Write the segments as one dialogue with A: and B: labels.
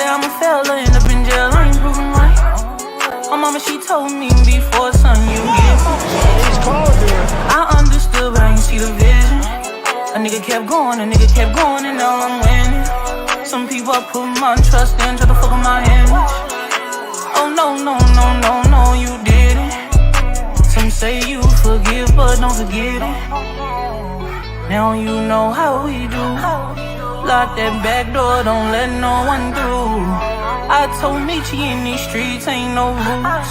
A: say I'm a fella, end up in jail, I ain't proving right. My mama, she told me before, son, you get I understood, but I ain't see the vision. A nigga kept going, and now I'm winning. Some people I put my trust in, try to fuck with my image. Oh no, you didn't. Some say you forgive, but don't forget it. Now you know how we do. Lock that back door, don't let no one through. I told Michi in these streets ain't no rules.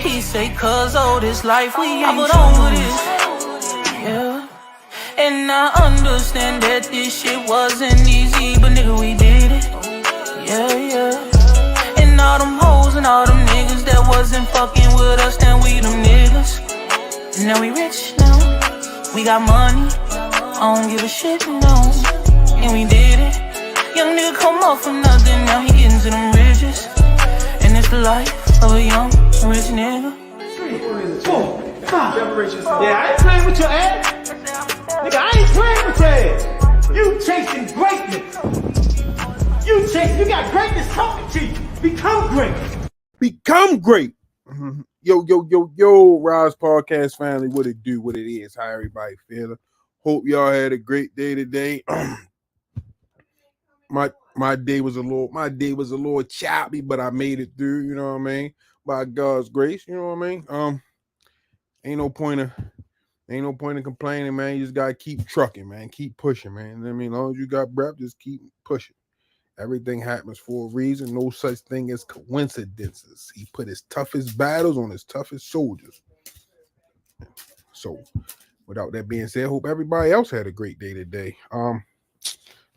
A: He say, cause all this life we ain't put on with this. Yeah. And I understand that this shit wasn't easy, but nigga, we did it. Yeah. And all them hoes and all them niggas that wasn't fucking with us, then we them niggas. And now we rich now. We got money. I don't give a shit, no. And we did it. Young nigga come off for nothing, now he getting to them riches. And it's the life of a young rich nigga.
B: Yeah, I ain't playing with your ass. Nigga, I ain't playing with your ass. You chasing greatness. You got greatness talking to you. Become great.
C: Become great. Mm-hmm. Yo, Rize Podcast family, what it do, what it is, how everybody feeling. Hope y'all had a great day today. My day was a little choppy, but I made it through, you know what I mean? By God's grace, you know what I mean? Ain't no point in complaining, man. You just gotta keep trucking, man. Keep pushing, man. I mean, as long as you got breath, just keep pushing. Everything happens for a reason. No such thing as coincidences. He put his toughest battles on his toughest soldiers. So, without that being said, hope everybody else had a great day today.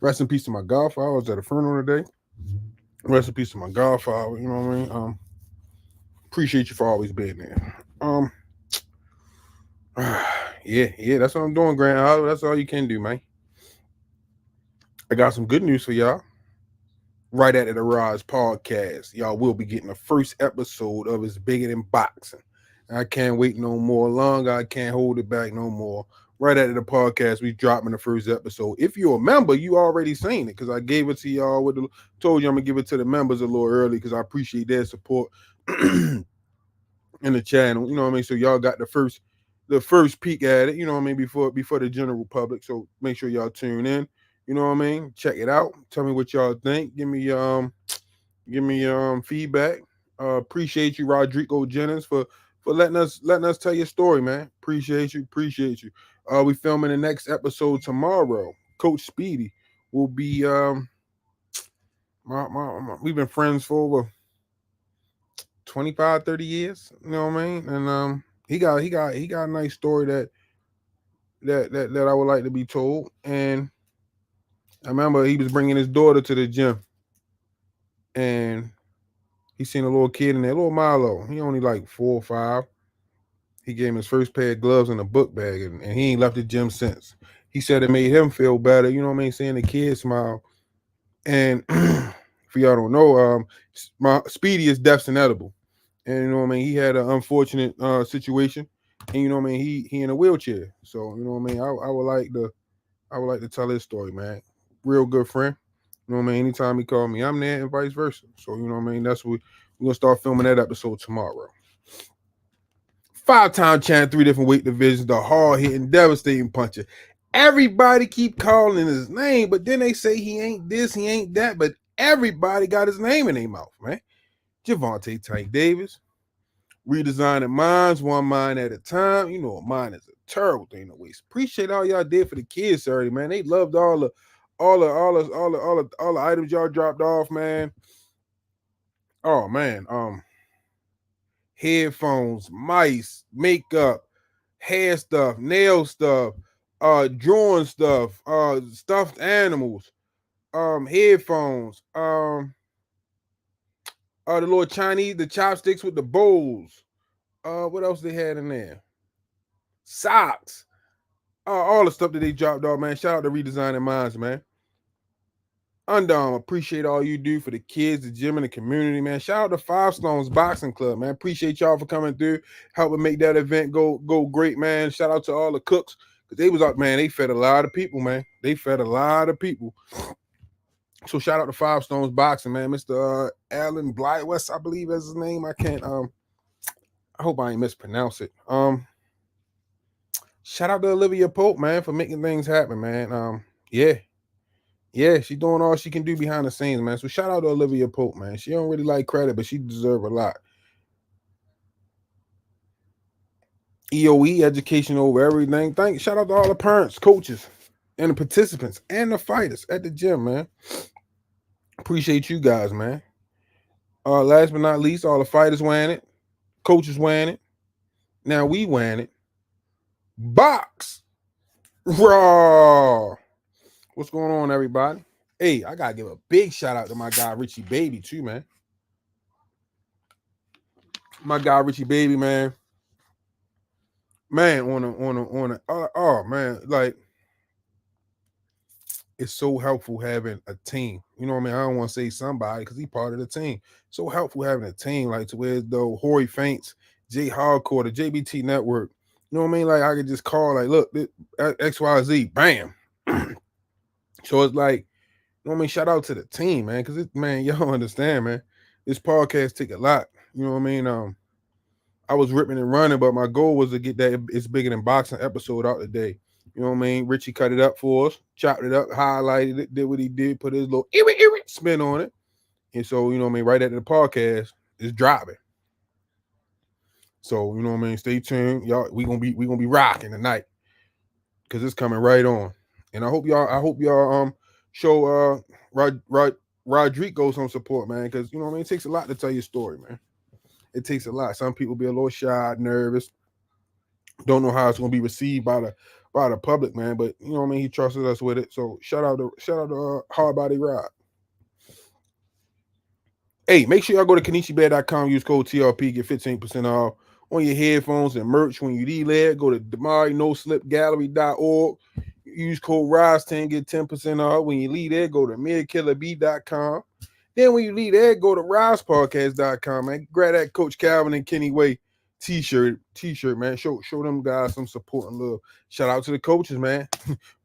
C: Rest in peace to my godfather. I was at a funeral today. Rest in peace to my godfather. You know what I mean? Appreciate you for always being there. Yeah, that's what I'm doing, Grant. That's all you can do, man. I got some good news for y'all. Right after the Rize Podcast, y'all will be getting the first episode of It's Bigger Than Boxing. I can't wait no more longer. I can't hold it back no more. Right after the podcast, we dropping the first episode. If you're a member, you already seen it because I gave it to y'all. Told you I'm gonna give it to the members a little early because I appreciate their support in the channel. You know what I mean? So y'all got the first peek at it. You know what I mean? Before the general public. So make sure y'all tune in. You know what I mean? Check it out. Tell me what y'all think. Give me feedback. Appreciate you, Rodrigo Jennings, for letting us tell your story, man. Appreciate you. We filming the next episode tomorrow. Coach Speedy will be we've been friends for over 25, 30 years. You know what I mean? And he got a nice story that I would like to be told. And I remember he was bringing his daughter to the gym, and he seen a little kid in there, little Milo. He only like 4 or 5. He gave him his first pair of gloves and a book bag, and he ain't left the gym since. He said it made him feel better, you know what I mean, seeing the kid smile. And for y'all don't know, my Speedy is deaf and edible. And you know what I mean, he had an unfortunate situation, and you know what I mean, he in a wheelchair. So, you know what I mean, I would like to tell his story, man. Real good friend. You know what I mean? Anytime he called me, I'm there, and vice versa. So, you know what I mean? That's what we're gonna start filming that episode tomorrow. 5-time champ, 3 different weight divisions, the hard-hitting, devastating puncher. Everybody keep calling his name, but then they say he ain't this, he ain't that, but everybody got his name in their mouth, man. Gervonta Tank Davis, redesigning minds, one mind at a time. You know, a mind is a terrible thing to waste. Appreciate all y'all did for the kids Saturday, man. They loved all the items y'all dropped off, man. Oh man, headphones, mice, makeup, hair stuff, nail stuff, drawing stuff, stuffed animals, headphones, the little Chinese, the chopsticks with the bowls. What else they had in there? Socks. All the stuff that they dropped off, man. Shout out to Redesigning Minds, man. Appreciate all you do for the kids, the gym, and the community, man. Shout out to Five Stones Boxing Club, man. Appreciate y'all for coming through, helping make that event go great, man. Shout out to all the cooks, because they was out, man. They fed a lot of people, man. They fed a lot of people. So shout out to Five Stones Boxing, man. Mr. Alan Blywest, I believe is his name. I can't I hope I ain't mispronounce it. Shout out to Olivia Pope, man, for making things happen, man. Yeah, she's doing all she can do behind the scenes, man. So shout out to Olivia Pope, man. She don't really like credit, but she deserve a lot. EOE, education over everything. Shout out to all the parents, coaches, and the participants and the fighters at the gym, man. Appreciate you guys, man. Last but not least, all the fighters wearing it, coaches wearing it. Now we wearing it. Box Raw. What's going on, everybody? Hey, I gotta give a big shout out to my guy Richie Baby too, man. My guy Richie Baby, man. Man, oh man, like it's so helpful having a team. You know what I mean? I don't want to say somebody because he's part of the team. So helpful having a team, like to where though Horry Faints, J Hardcore, the JBT Network. You know what I mean? Like I could just call, like, look, XYZ, bam. So it's like, you know what I mean? Shout out to the team, man, because man, y'all understand, man. This podcast take a lot. You know what I mean? I was ripping and running, but my goal was to get that It's Bigger Than Boxing episode out today. You know what I mean? Richie cut it up for us, chopped it up, highlighted it, did what he did, put his little spin on it. And so, you know what I mean, right after the podcast, it's dropping. So, you know what I mean, stay tuned. Y'all, we gonna be rocking tonight. Cause it's coming right on. And I hope y'all show Rodrigo some support, man. Cause you know what I mean, it takes a lot to tell your story, man. It takes a lot. Some people be a little shy, nervous, don't know how it's gonna be received by the public, man. But you know what I mean, he trusted us with it. So shout out to Hard Body Rod. Hey, make sure y'all go to KanishiBear.com, use code TRP, get 15% off on your headphones and merch when you leave there. Go to DamariNoSlipGallery.org, use code RIZE10, get 10% off. When you leave there, go to MidKillerB.com. Then when you leave there, go to RizePodcast.com, man. Grab that Coach Calvin and Kenny Way t-shirt, man. Show them guys some support and love. Shout out to the coaches, man.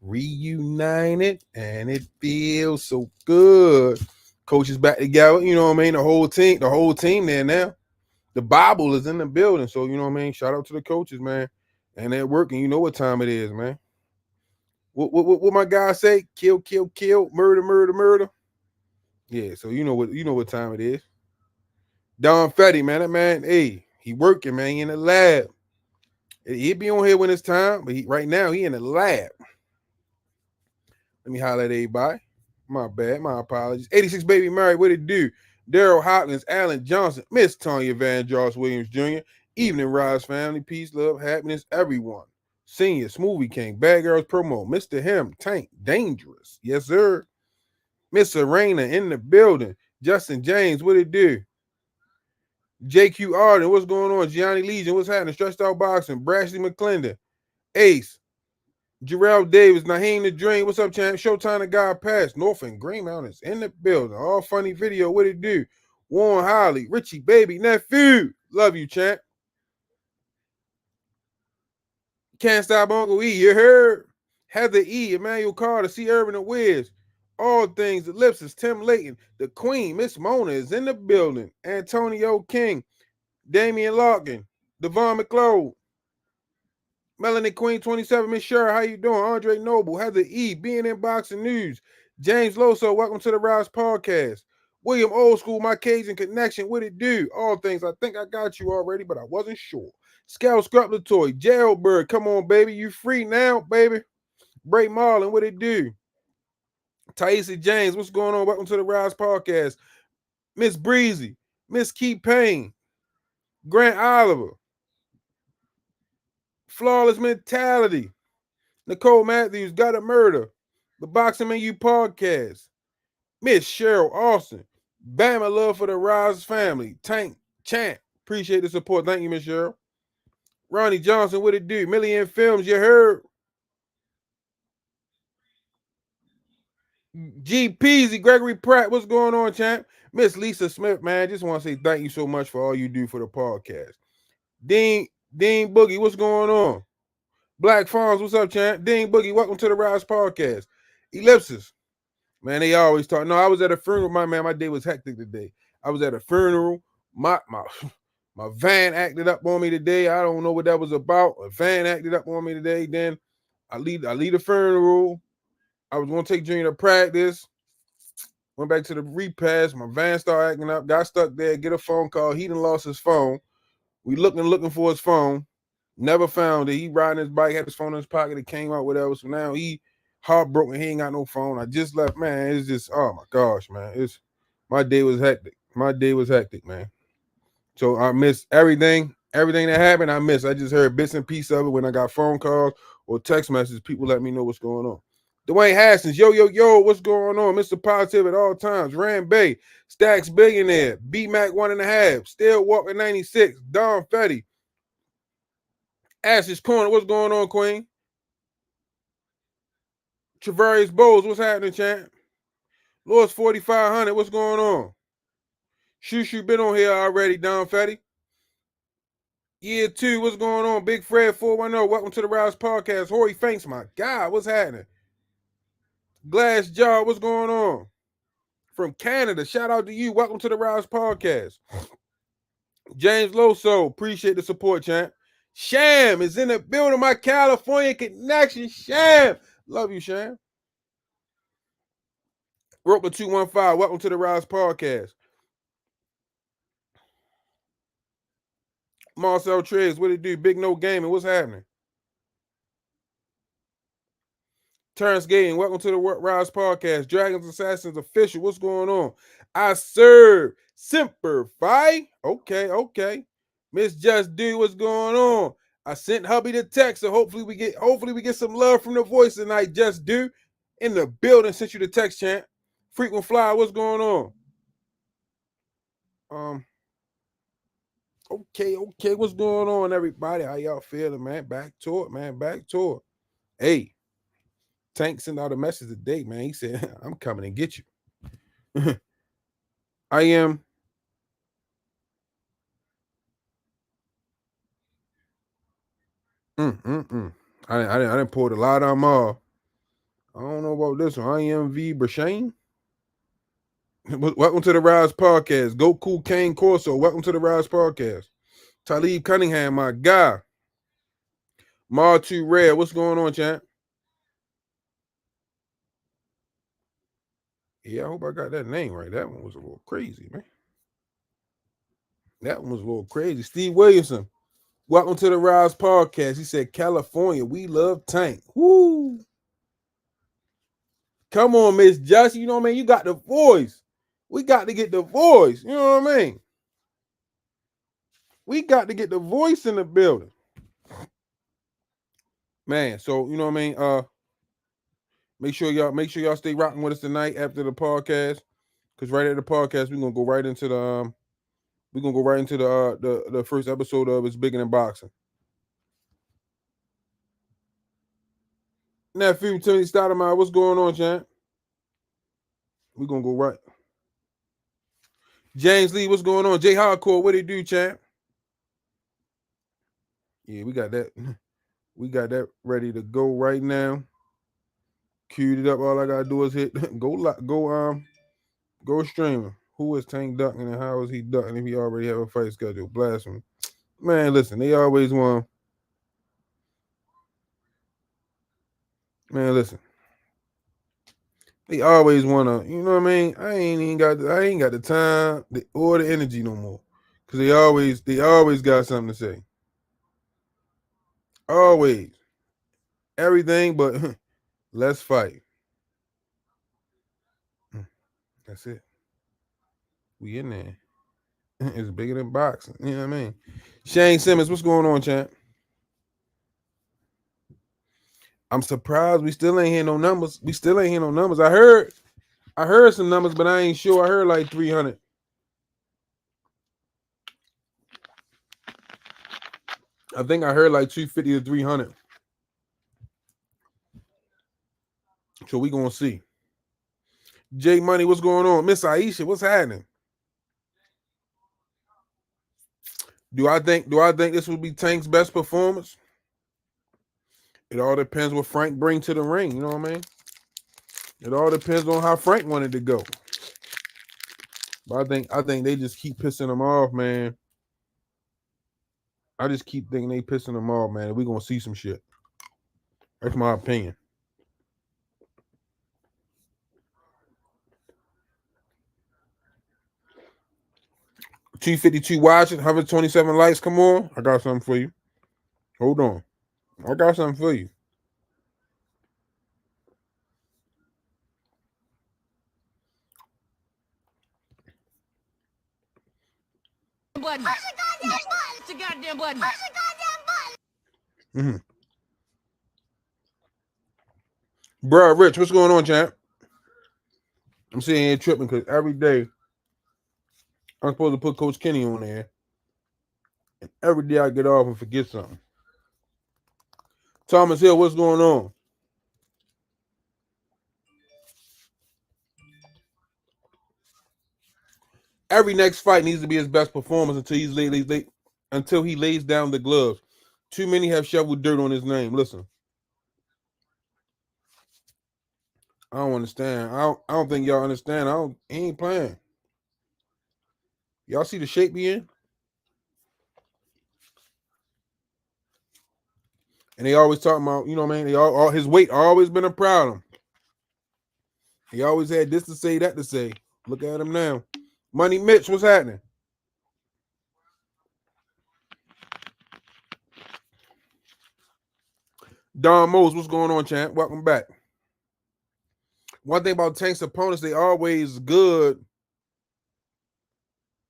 C: Reunited, and it feels so good. Coaches back together, you know what I mean? The whole team there now. The Bible is in the building, so you know what I mean? Shout out to the coaches, man. And they're working. You know what time it is, man. What my guy say? Kill, murder. Yeah, so you know what time it is. Don Fetty, man, that man, hey, he working, man. He in the lab. He'll be on here when it's time, but right now he in the lab. Let me holler at everybody. My bad, my apologies. 86 Baby Mary, what it do? Daryl Hopkins, Alan Johnson, Miss Tanya Van Joss Williams Jr., Evening Rise family, peace, love, happiness, everyone. Senior, Smoothie King, Bad Girls Promo, Mr. Him, Tank, Dangerous. Yes, sir. Miss Serena in the building. Justin James, what it do? JQ Arden, what's going on? Gianni Legion, what's happening? Stretched Out Boxing, Brashley McClendon, Ace, Jarrell Davis, Naheem the Dream, what's up, champ? Showtime the God Pass, North and Green Mountains in the building. All funny video, what it do? Warren Holly, Richie Baby, Nephew, love you, champ. Can't Stop Uncle E, you heard? Heather E, Emmanuel Carter, C. Urban and Wiz, All Things, Ellipsis, Tim Layton, the Queen, Miss Mona is in the building. Antonio King, Damian Larkin, Devon McLeod, Melanie Queen 27, Miss Sher, how you doing? Andre Noble, Heather E, being in Boxing News, James Loso, welcome to the Rise Podcast. William Old School, My Cajun Connection, what it do? All Things, I think I got you already, but I wasn't sure. Scout Scrupulatory, Jailbird, come on, baby, you free now, baby. Bray Marlin, what it do? Taisa James, what's going on? Welcome to the Rise Podcast. Miss Breezy, Miss Key Payne, Grant Oliver, Flawless Mentality, Nicole Matthews, Gotta Murder, the Boxing Menu Podcast, Miss Cheryl Austin, Bama Love for the Rise family, Tank, Champ, appreciate the support. Thank you, Miss Cheryl. Ronnie Johnson, what it do? Million Films, you heard? G Peasy, Gregory Pratt, what's going on, champ? Miss Lisa Smith, man, just want to say thank you so much for all you do for the podcast. Dean Boogie, what's going on? Black Farms, what's up, champ? Dean Boogie, welcome to the Rise Podcast. Ellipsis, Man, they always talk. No, I was at a funeral. My day was hectic today. I was at a funeral. My my van acted up on me today. I don't know what that was about. A van acted up on me today. Then I leave the funeral. I was gonna take Junior to practice. Went back to the repass. My van started acting up. Got stuck there. Get a phone call. He done lost his phone. We looking for his phone. Never found it. He riding his bike, had his phone in his pocket. It came out, whatever. So now he heartbroken. He ain't got no phone. I just left. Man, it's just, oh my gosh, man. My day was hectic. My day was hectic, man. So I missed everything. Everything that happened, I missed. I just heard bits and pieces of it when I got phone calls or text messages. People let me know what's going on. Dwayne Haskins, yo, what's going on? Mr. Positive at all times. Rand Bay, Stacks Billionaire, B-Mac 1.5, Still Walking 96, Don Fetty. Ash's Corner, what's going on, Queen? Travarius Bowles, what's happening, champ? Lord's 4500, what's going on? Shushu been on here already, Don Fetty. Year 2, what's going on? Big Fred 410, welcome to the Rize Podcast. Horry Fanks, my God, what's happening? Glass Jaw, what's going on? From Canada, shout out to you. Welcome to the Rize Podcast. James Loso, appreciate the support, champ. Sham is in the building, my California connection. Sham, love you, Sham. Roper 215, welcome to the Rize Podcast. Marcel Triggs, what it do? Big No Gaming, what's happening? Terrence Gaten, welcome to the Rize Podcast. Dragons Assassins Official, what's going on? I serve Semper Fi. Okay. Miss Just Do, what's going on? I sent hubby the text, so hopefully we get some love from the voice tonight. Just Do in the building. Sent you the text, champ. Frequent Flyer, what's going on? Okay, what's going on, everybody? How y'all feeling, man? Back to it, man. Back to it. Hey, Tank sent out a message today, man. He said, I'm coming and get you. I am. I didn't pour the light on off. I don't know about this one. I am V. Brashane. Welcome to the Rize Podcast. Goku Kane Corso. Welcome to the Rize Podcast. Talib Cunningham, my guy. Mar 2 Red. What's going on, champ? Yeah, I hope I got that name right. That one was a little crazy, man. That one was a little crazy. Steve Williamson. Welcome to the Rize Podcast. He said, California, we love Tank. Woo! Come on, Miss Just. You know what I mean? You got the voice. We got to get the voice. You know what I mean? We got to get the voice in the building. Man, so you know what I mean? Make sure y'all stay rocking with us tonight after the podcast. Because right at the podcast, we're gonna go right into the first episode of It's Bigger Than Boxing. Nephew Tony Stoudemire, what's going on, champ? We're gonna go right. James Lee, what's going on? Jay Hardcore, what do you do, champ? Yeah, we got that. We got that ready to go right now. Queued it up. All I gotta do is hit go streaming. Who is Tank ducking and how is he ducking if he already have a fight schedule? Blasphemy. Man, listen, they always want. Man, listen. They always wanna, you know what I mean? I ain't got the time or the energy no more. Cause they always got something to say. Always. Everything but let's fight. That's it. We in there. It's bigger than boxing. You know what I mean? Shane Simmons, what's going on, champ? I'm surprised we still ain't hear no numbers. I heard some numbers, but I ain't sure. I heard like 300. I think I heard like 250 to 300. So we gonna see. J Money, what's going on? Miss Aisha, what's happening? Do I think this would be Tank's best performance? It all depends what Frank brings to the ring. You know what I mean? It all depends on how Frank wanted to go. But I think they just keep pissing him off, man. I just keep thinking they pissing him off, man. We're gonna see some shit. That's my opinion. T52 watching, 127 likes. Come on. I got something for you. Hold on. I got something for you.
A: Button. Push the goddamn button. Push the goddamn button. Push the goddamn button.
C: Bro, Rich, what's going on, champ? I'm sitting here tripping because every day I'm supposed to put Coach Kenny on there. And every day I get off and forget something. Thomas Hill, what's going on? Every next fight needs to be his best performance until he lays down the gloves. Too many have shoveled dirt on his name. Listen, I don't understand. I don't think y'all understand. He ain't playing. Y'all see the shape he in? And they always talking about, you know what I mean? His weight always been a problem. He always had this to say, that to say. Look at him now. Money Mitch, what's happening? Don Mose, what's going on, champ? Welcome back. One thing about Tank's opponents, they always good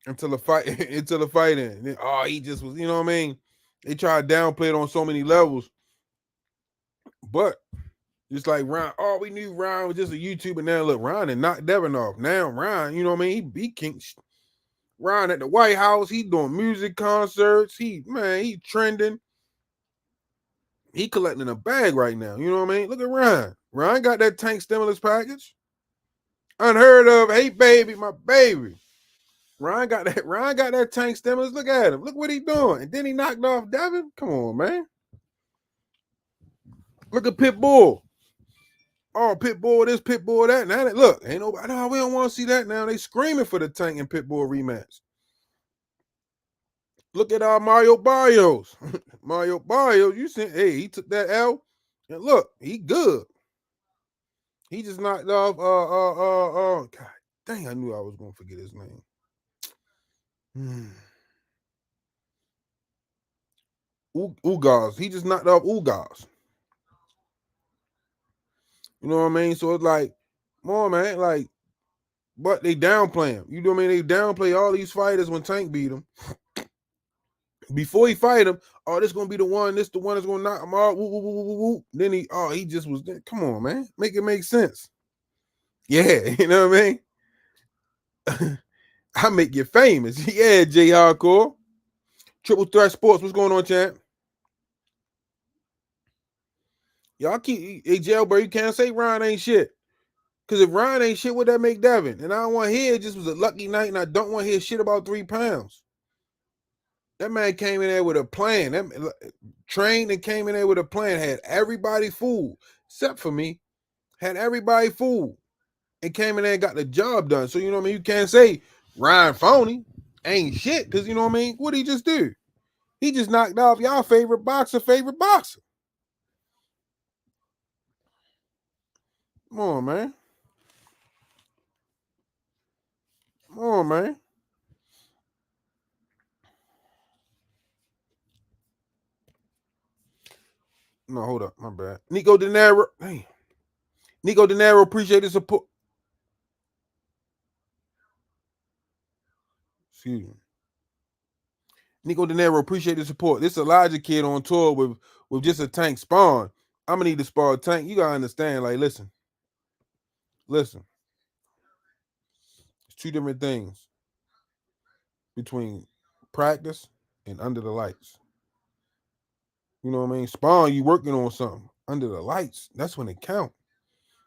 C: until the fight ends. Oh, he just was, you know what I mean? They try to downplay it on so many levels. But just like Ryan, we knew Ryan was just a YouTuber. Now look, Ryan and knocked Devin off. Now Ryan, you know what I mean? He kinked Ryan at the White House. He doing music concerts. He trending. He collecting a bag right now. You know what I mean? Look at Ryan. Ryan got that Tank stimulus package. Unheard of. Hey, baby, my baby. Ryan got that Tank stimulus. Look at him. Look what he doing. And then he knocked off Devin. Come on, man. Look at Pitbull. Oh, Pitbull this, Pitbull that. Now, look, ain't nobody. No, we don't want to see that now. They screaming for the Tank and Pitbull rematch. Look at Mario Barrios. Mario Barrios, you said, hey, he took that L. And look, he good. He just knocked off, God dang, I knew I was going to forget his name. Ugas. He just knocked off Ugas. You know what I mean? So it's like, come on, man. Like, but they downplay him. You know what I mean? They downplay all these fighters when Tank beat him. Before he fight him, this gonna be the one. This the one that's gonna knock him out. Woo, woo, woo, woo, woo. Then he just was there. Come on, man. Make it make sense. Yeah, you know what I mean? I make you famous. Yeah, J Hardcore. Triple Threat Sports. What's going on, champ? Y'all keep Jailbird. You can't say Ryan ain't shit. Because if Ryan ain't shit, what that make Devin? And I don't want to hear it just was a lucky night, and I don't want to hear shit about 3 pounds. That man came in there with a plan. That trained and came in there with a plan. Had everybody fooled, except for me. Had everybody fooled. And came in there and got the job done. So, you know what I mean? You can't say Ryan phony ain't shit. Because, you know what I mean? What did he just do? He just knocked off y'all favorite boxer. Come on, man. Come on, man. No, hold up. My bad. Nico De Niro, appreciate his support. Excuse me. Nico De Niro, appreciate the support. This Elijah kid on tour with just a Tank spawn. I'm going to need to spar a Tank. You got to understand, like, listen. It's 2 different things between practice and under the lights. You know what I mean? Spawn, you working on something. Under the lights, that's when it count.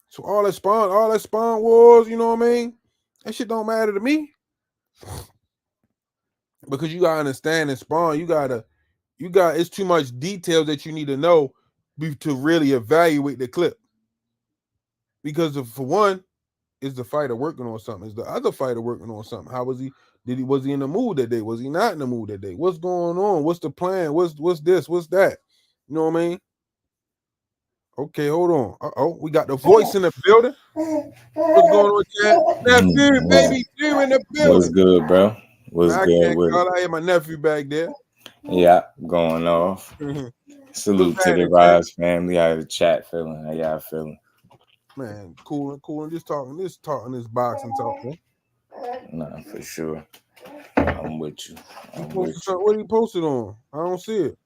C: So all that spawn wars, you know what I mean? That shit don't matter to me. Because you gotta understand in spawn, it's too much details that you need to know to really evaluate the clip. Because for one, is the fighter working on something? Is the other fighter working on something? How was he? Was he in the mood that day? Was he not in the mood that day? What's going on? What's the plan? What's this? What's that? You know what I mean? Okay, hold on. We got the voice in the building. What's going on, Chad? Nephew, baby, you in the
D: What's
C: building.
D: good, bro? What's
C: Man, I
D: good
C: can't
D: with
C: call.
D: it?
C: I hear my nephew back there.
D: Yeah, going off.
C: What's
D: Salute to the
C: happening, Chad?
D: Rize family. How the chat feeling? How y'all feeling?
C: Man, cool. Just talking this boxing talk, man.
D: Nah, for sure. I'm with you.
C: He
D: I'm with
C: posted
D: you.
C: something. What he posted on? I don't see it.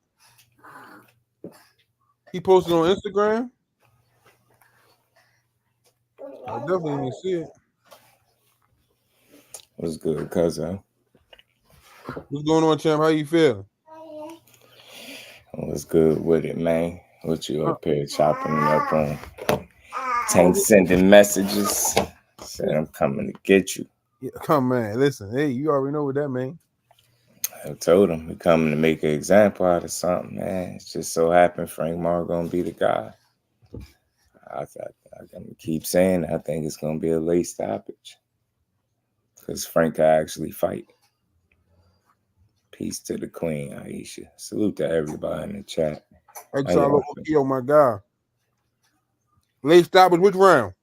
C: He posted on Instagram. I definitely didn't see it.
D: What's good, cousin?
C: What's going on, champ? How you feeling?
D: What's good with it, man? What you up here chopping it up on?
C: Oh,
D: Tank sending messages. Said I'm coming to get you.
C: yeah, come man. Listen, hey, you already know what that means.
D: I told him we're coming to make an example out of something, man. It's just so happened Frank Mar gonna be the guy. I'm gonna keep saying I think it's gonna be a late stoppage because Frank can actually fight. Peace to the Queen, Aisha. Salute to everybody in the chat.
C: Exalo Okio, my guy. Late stoppage, which round?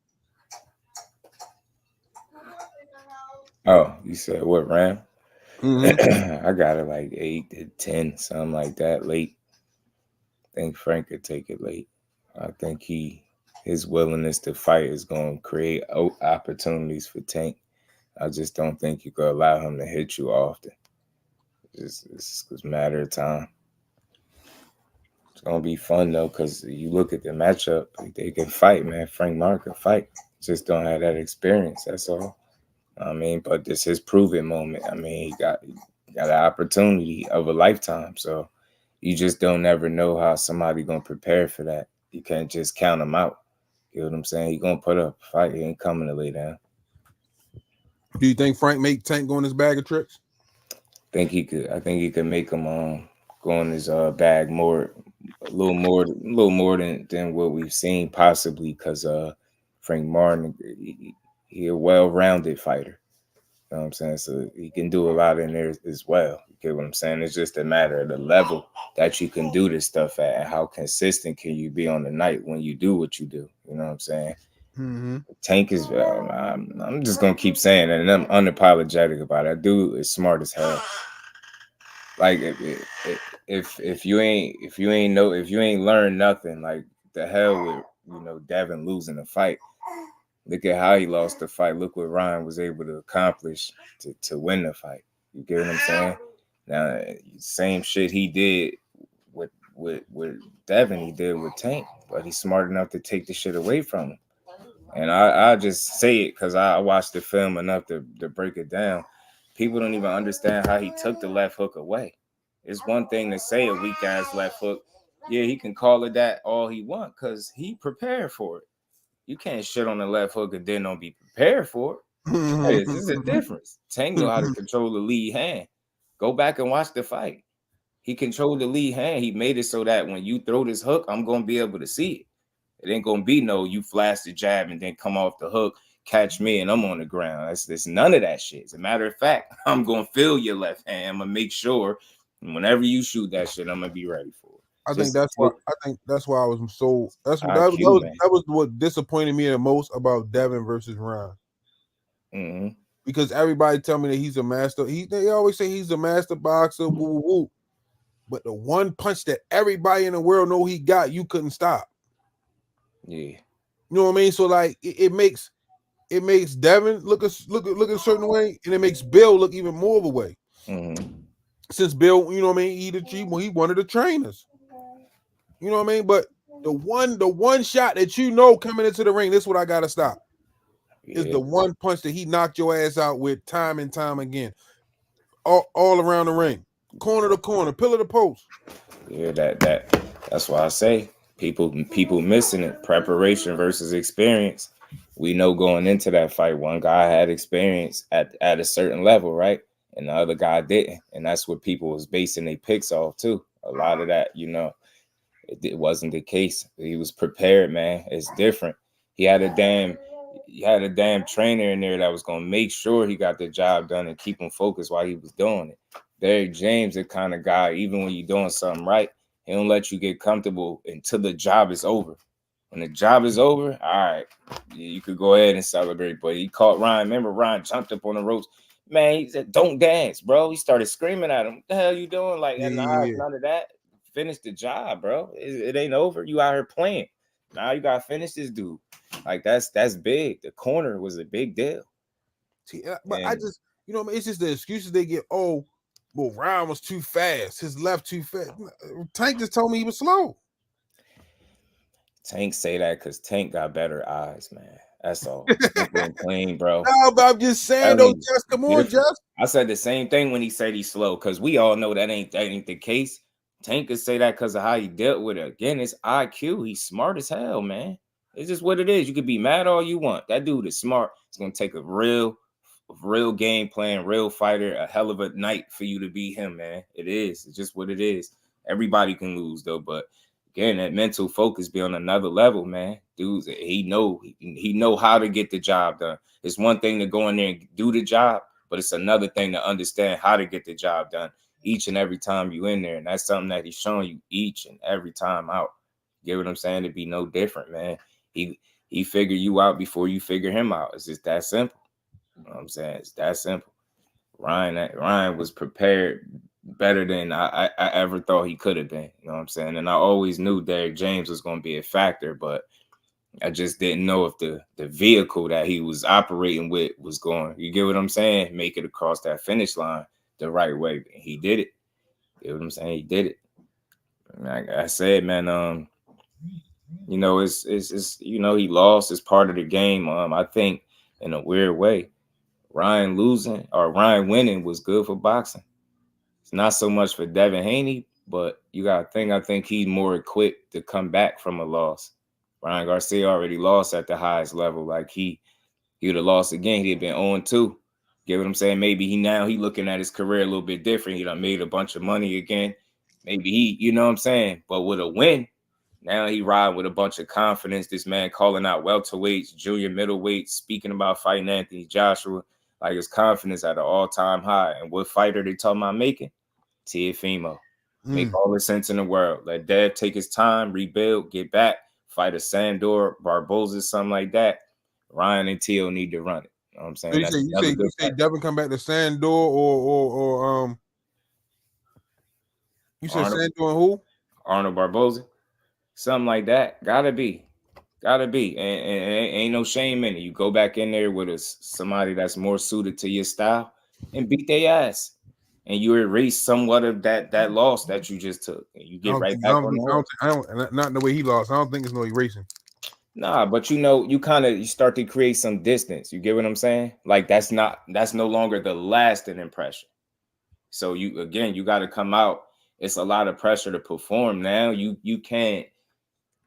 D: Oh, you said what round?
C: Mm-hmm.
D: I got it like 8 to 10, something like that. Late. I think Frank could take it late. I think his willingness to fight is going to create opportunities for Tank. I just don't think you could allow him to hit you often. It's a matter of time. It's gonna be fun though, because you look at the matchup, they can fight, man. Frank Mar can fight. Just don't have that experience. That's all. I mean, but this is his proven moment. I mean, he got an opportunity of a lifetime. So you just don't ever know how somebody gonna prepare for that. You can't just count him out. You know what I'm saying? He gonna put up a fight. He ain't coming to lay down.
C: Do you think Frank make Tank go in his bag of tricks?
D: I think he could make him go in his bag a little more than what we've seen possibly, because Frank Martin, he a well-rounded fighter. You know what I'm saying? So he can do a lot in there as well. You get what I'm saying? It's just a matter of the level that you can do this stuff at and how consistent can you be on the night when you do what you do. You know what I'm saying?
C: Mm-hmm.
D: Tank is, I'm just going to keep saying it, and I'm unapologetic about it. That dude is smart as hell. Like if you ain't learned nothing, like the hell with Devin losing the fight. Look at how he lost the fight. Look what Ryan was able to accomplish to win the fight. You get what I'm saying? Now, same shit he did with Devin, he did with Tank, but he's smart enough to take the shit away from him. And I just say it because I watched the film enough to break it down. People don't even understand how he took the left hook away. It's one thing to say a weak ass left hook. Yeah, he can call it that all he wants because he prepared for it. You can't shit on the left hook and then don't be prepared for it. This is a difference. Tank know how to control the lead hand. Go back and watch the fight. He controlled the lead hand. He made it so that when you throw this hook, I'm going to be able to see it. It ain't going to be no you flash the jab and then come off the hook, catch me, and I'm on the ground. That's none of that shit. As a matter of fact, I'm going to feel your left hand. I'm going to make sure whenever you shoot that shit, I'm going to be ready for it.
C: I think that's why I was so. That was what disappointed me the most about Devin versus Ryan.
D: Mm-hmm.
C: Because everybody tell me that he's a master. They always say he's a master boxer. Woo, woo, woo. But the one punch that everybody in the world know he got, you couldn't stop.
D: Yeah.
C: You know what I mean? So like it makes Devin look a certain way, and it makes Bill look even more of a way.
D: Mm-hmm.
C: Since Bill, you know what I mean, he one of the trainers. You know what I mean? But the one shot that coming into the ring, this is what I gotta stop. Yeah. Is the one punch that he knocked your ass out with time and time again. All around the ring. Corner to corner, pillar to post.
D: Yeah, that's why I say people missing it. Preparation versus experience. We know going into that fight, one guy had experience at a certain level, right? And the other guy didn't. And that's what people was basing their picks off too. A lot of that, it wasn't the case. He was prepared, man. It's different. He had a damn trainer in there that was gonna make sure he got the job done and keep him focused while he was doing it. Derrick James, the kind of guy, even when you're doing something right, he don't let you get comfortable until the job is over. When the job is over, all right, you could go ahead and celebrate. But he caught Ryan. Remember, Ryan jumped up on the ropes. Man, he said, "Don't dance, bro." He started screaming at him. What the hell you doing? Like,
C: Yeah,
D: none of that. Finish the job, bro. It ain't over. You out here playing. Now you gotta finish this dude. Like that's big. The corner was a big deal.
C: See, but I just, it's just the excuses they get. Oh, well, Ryan was too fast. His left too fast. Tank just told me he was slow.
D: Tank say that because Tank got better eyes, man. That's all. Simple and clean, bro.
C: No, but I'm just saying, though, Jess. Come on, Jess.
D: I said the same thing when he said he's slow, because we all know that ain't the case. Tank could say that because of how he dealt with it. Again, it's IQ. He's smart as hell, man. It's just what it is. You could be mad all you want. That dude is smart. It's gonna take a real game plan, real fighter, a hell of a night for you to beat him, man. It is. It's just what it is. Everybody can lose though, but again, that mental focus be on another level, man. Dudes, he know how to get the job done. It's one thing to go in there and do the job, but it's another thing to understand how to get the job done each and every time you in there. And that's something that he's showing you each and every time out. You get what I'm saying? It'd be no different, man. He figured you out before you figure him out. It's just that simple. You know what I'm saying? It's that simple. Ryan was prepared better than I ever thought he could have been. You know what I'm saying? And I always knew Derrick James was going to be a factor, but I just didn't know if the vehicle that he was operating with was going, you get what I'm saying, make it across that finish line the right way. He did it. You know what I'm saying? He did it. Like I said, man, it's he lost. It's part of the game. I think in a weird way, Ryan winning was good for boxing. It's not so much for Devin Haney, but I think he's more equipped to come back from a loss. Ryan Garcia already lost at the highest level. Like he would have lost again. He'd have been 0-2. Get what I'm saying? Maybe he looking at his career a little bit different. He done made a bunch of money again. Maybe you know what I'm saying? But with a win, now he riding with a bunch of confidence. This man calling out welterweights, junior middleweights, speaking about fighting Anthony Joshua. Like his confidence at an all-time high. And what fighter they talking about making? Teofimo. Make all the sense in the world. Let Dev take his time, rebuild, get back, fight a Sandor, Barboza, something like that. Ryan and Teo need to run it. You know what I'm saying?
C: So you say Devin come back to Sandor or you said Sandor and who?
D: Arnold Barboza. Something like that. Gotta be. And ain't no shame in it. You go back in there with somebody that's more suited to your style and beat their ass. And you erase somewhat of that loss that you just took. And you get right back on the horse.
C: Not in the way he lost. I don't think it's no erasing.
D: Nah, but you start to create some distance. You get what I'm saying? Like that's no longer the lasting impression. So you got to come out. It's a lot of pressure to perform now. You can't,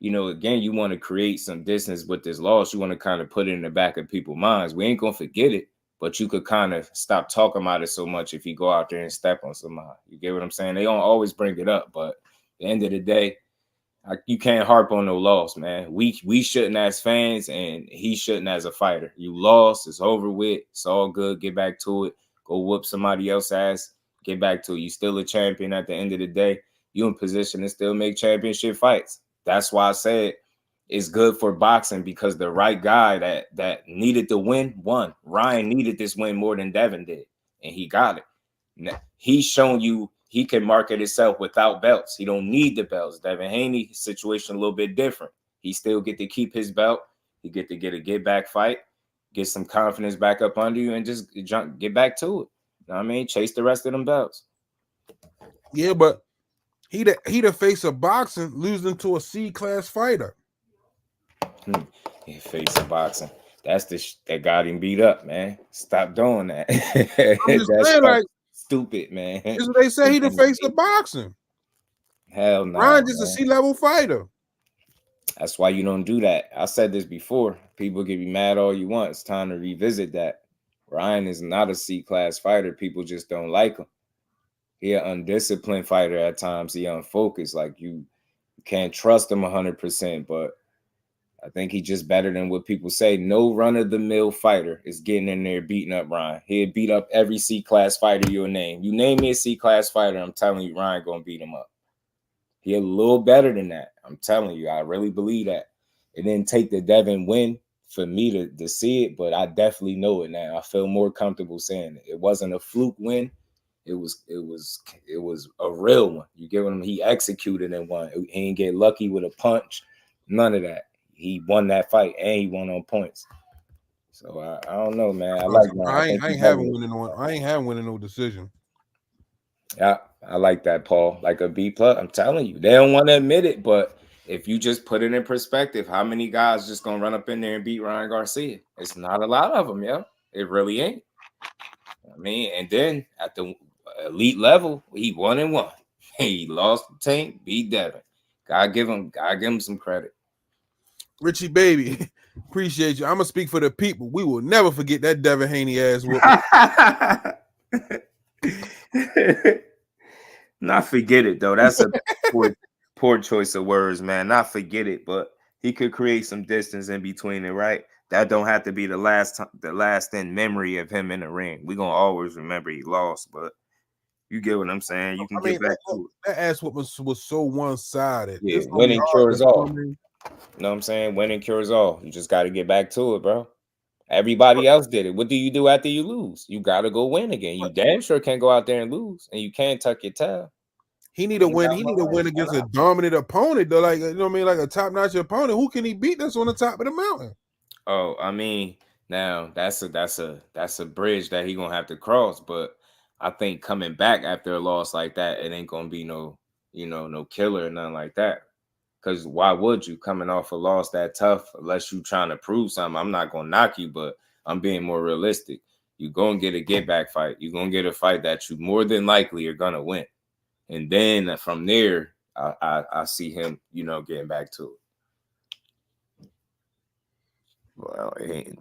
D: you want to create some distance with this loss. You want to kind of put it in the back of people's minds. We ain't gonna forget it, but you could kind of stop talking about it so much if you go out there and step on somebody. You get what I'm saying? They don't always bring it up, but at the end of the day, you can't harp on no loss, man. We shouldn't as fans, and he shouldn't as a fighter. You lost, it's over with. It's all good. Get back to it. Go whoop somebody else's ass. Get back to it. You still a champion at the end of the day. You in position to still make championship fights. That's why I said it's good for boxing, because the right guy that needed the win won. Ryan needed this win more than Devin did, and he got it. Now, he's shown you he can market himself without belts. He don't need the belts. Devin Haney situation a little bit different. He still get to keep his belt. He get to get a get back fight, get some confidence back up under you, and just get back to it. You know what I mean? Chase the rest of them belts.
C: Yeah, but he the face of boxing losing to a C-class fighter.
D: He face of boxing. That's that got him beat up, man. Stop doing that.
C: I'm just saying, like,
D: stupid, man.
C: That's what they say. He the face of boxing.
D: Hell no.
C: Ryan just a C-level fighter.
D: That's why you don't do that. I said this before. People can be mad all you want. It's time to revisit that. Ryan is not a C-class fighter. People just don't like him. He an undisciplined fighter at times. He unfocused. Like you can't trust him 100%. But I think he's just better than what people say. No run-of-the-mill fighter is getting in there beating up Ryan. He'll beat up every C-class fighter you'll name. You name me a C-class fighter, I'm telling you, Ryan gonna beat him up. He a little better than that. I'm telling you, I really believe that. It didn't take the Devin win for me to see it, but I definitely know it now. I feel more comfortable saying it. It wasn't a fluke win. It was a real one. You get what I mean? He executed and won. He didn't get lucky with a punch. None of that. He won that fight and he won on points. So I don't know, man. I like that.
C: I ain't having winning no decision.
D: Yeah, I like that, Paul. Like a B+. I'm telling you, they don't want to admit it, but if you just put it in perspective, how many guys just gonna run up in there and beat Ryan Garcia? It's not a lot of them, yo. It really ain't. I mean, and then at the elite level, he 1-1. He lost the Tank, beat Devin. Gotta give him some credit.
C: Richie baby, appreciate you. I'm gonna speak for the people. We will never forget that Devin Haney ass whoop.
D: Not forget it though. That's a poor choice of words, man. Not forget it, but he could create some distance in between it, right? That don't have to be the last in memory of him in the ring. We're gonna always remember he lost, but you get what I'm saying. You can get back to it.
C: That ass whoop was so one-sided.
D: Yeah, winning cures all. You know what I'm saying? Winning cures all. You just got to get back to it, bro. Everybody else did it. What do you do after you lose? You got to go win again. You damn sure can't go out there and lose, and you can't tuck your tail.
C: He need to win. He need to win against a dominant opponent, though. Like, you know what I mean? Like a top-notch opponent. Who can he beat that's on the top of the mountain?
D: Oh, I mean, now that's a bridge that he gonna have to cross. But I think coming back after a loss like that, it ain't gonna be no killer or nothing like that. Because why would you, coming off a loss that tough, unless you trying to prove something? I'm not gonna knock you, but I'm being more realistic. You gonna get a get back fight. You're gonna get a fight that you more than likely are gonna win, and then from there, I see him, getting back to it. Well,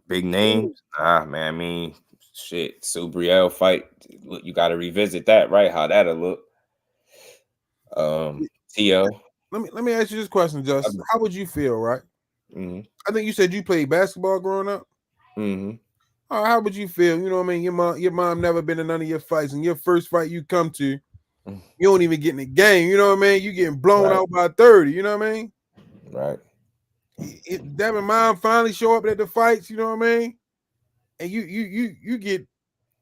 D: big names, man. I mean, shit, Subriel fight. Look, you got to revisit that, right? How that'll look. T.O.
C: Let me ask you this question, Justin. How would you feel, right?
D: Mm-hmm.
C: I think you said you played basketball growing up.
D: Mm-hmm.
C: How would you feel? You know what I mean? Your mom never been in none of your fights, and your first fight you come to, you don't even get in the game. You know what I mean? You getting blown out by 30. You know what I mean?
D: Right.
C: Devin mom finally show up at the fights. You know what I mean? And you get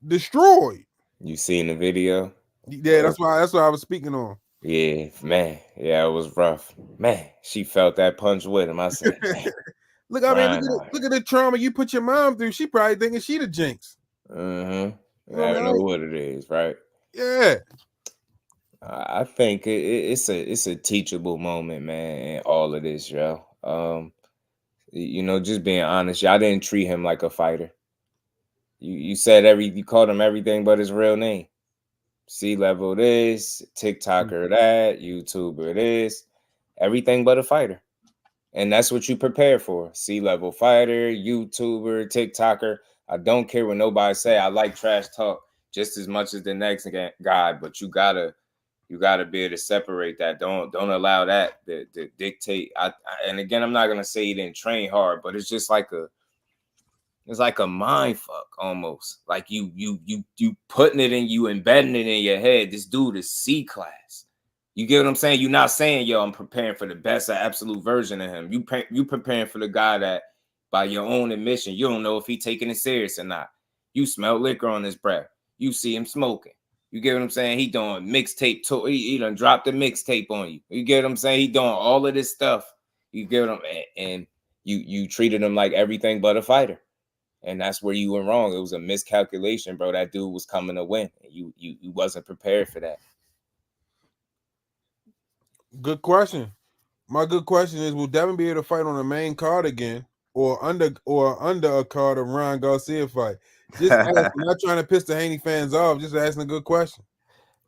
C: destroyed.
D: You seen the video?
C: Yeah, that's why I was speaking on.
D: Yeah, man. Yeah, it was rough. Man, she felt that punch with him. I said,
C: look at the trauma you put your mom through. She probably thinking she the jinx.
D: Mm-hmm. I don't know what it is, right?
C: Yeah.
D: I think it's a teachable moment, man, in all of this, yo. Just being honest, y'all didn't treat him like a fighter. You you called him everything but his real name. C-level this, TikToker that, YouTuber this, everything but a fighter. And that's what you prepare for. C-level fighter, YouTuber, TikToker. I don't care what nobody say. I like trash talk just as much as the next guy, but you gotta be able to separate that. Don't allow that to dictate. And again, I'm not gonna say he didn't train hard, but it's just like a mind fuck almost. Like you putting it in, you embedding it in your head. This dude is C-class. You get what I'm saying? You're not saying, yo, I'm preparing for the best or absolute version of him. You preparing for the guy that, by your own admission, you don't know if he taking it serious or not. You smell liquor on his breath. You see him smoking. You get what I'm saying? He doing mixtape tour. He done dropped the mixtape on you. You get what I'm saying? He doing all of this stuff. You get what and you treated him like everything but a fighter. And that's where you went wrong. It was a miscalculation, bro. That dude was coming to win. You wasn't prepared for that.
C: Good question. My good question is, will Devin be able to fight on the main card again, or under a card of Ryan Garcia fight? Just asking, not trying to piss the Haney fans off. Just asking a good question.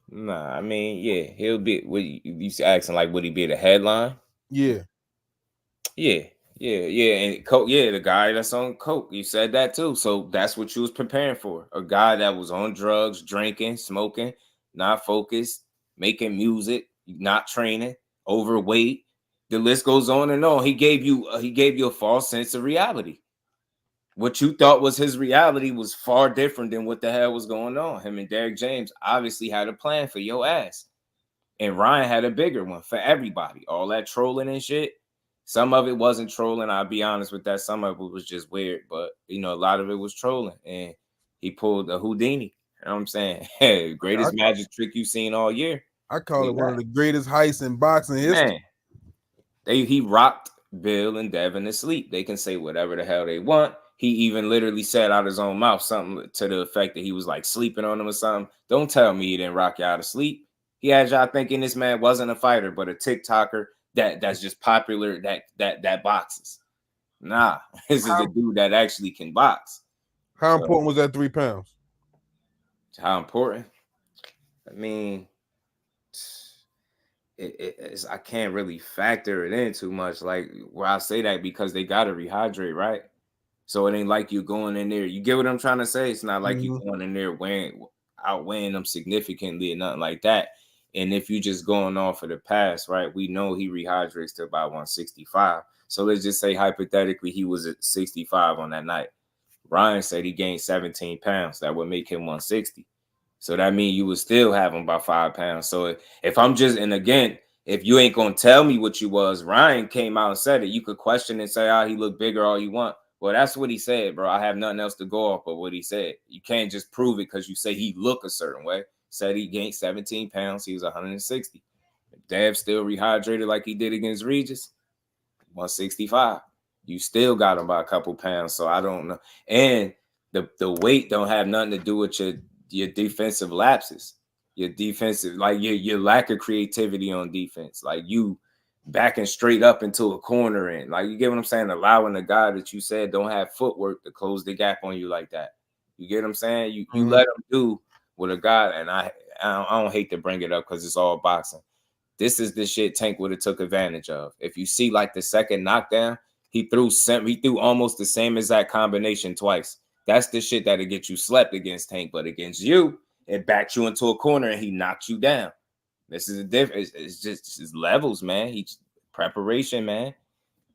D: Nah, I mean, yeah, he'll be. You asking like, would he be the headline?
C: Yeah.
D: And Coke, the guy that's on Coke, you said that too. So that's what you was preparing for. A guy that was on drugs, drinking, smoking, not focused, making music, not training, overweight, The list goes on and on. He gave you a false sense of reality. What you thought was his reality was far different than what the hell was going on. Him and Derrick James obviously had a plan for your ass. And Ryan had a bigger one for everybody. All that trolling and shit. Some of it wasn't trolling. I'll be honest with that. Some of it was just weird. But, a lot of it was trolling. And he pulled a Houdini. You know what I'm saying? Hey, greatest magic trick you've seen all year.
C: I call it one of the greatest heists in boxing history.
D: Man, he rocked Bill and Devin to sleep. They can say whatever the hell they want. He even literally said out his own mouth something to the effect that he was like sleeping on them or something. Don't tell me he didn't rock y'all to sleep. He had y'all thinking this man wasn't a fighter, but a TikToker that's just popular that boxes. Nah, this is a dude that actually can box.
C: How important was that 3 pounds?
D: How important? I mean, I can't really factor it in too much. Like where I say that because they gotta rehydrate, right? So it ain't like you going in there. You get what I'm trying to say? It's not like you going in there outweighing them significantly or nothing like that. And if you just going off of the past, right? We know he rehydrates to about 165. So let's just say hypothetically he was at 65 on that night. Ryan said he gained 17 pounds. That would make him 160. So that means you would still have him by 5 pounds. So if I'm just, and again, if you ain't going to tell me what you was, Ryan came out and said it. You could question and say, he looked bigger all you want. Well, that's what he said, bro. I have nothing else to go off of what he said. You can't just prove it because you say he look a certain way. Said he gained 17 pounds. He was 160. Dev still rehydrated like he did against Rize, 165. You still got him by a couple pounds. So I don't know. And the weight don't have nothing to do with your defensive lapses, your defensive, like your lack of creativity on defense, like you backing straight up into a corner and like, you get what I'm saying? Allowing the guy that you said don't have footwork to close the gap on you like that. You get what I'm saying? You let him do what a guy, and I don't hate to bring it up because it's all boxing. This is the shit Tank would have took advantage of. If you see like the second knockdown, he threw almost the same exact combination twice. That's the shit that'll get you slept against Tank, but against you, it backed you into a corner and he knocked you down. This is a difference. It's just levels, man. Preparation, man.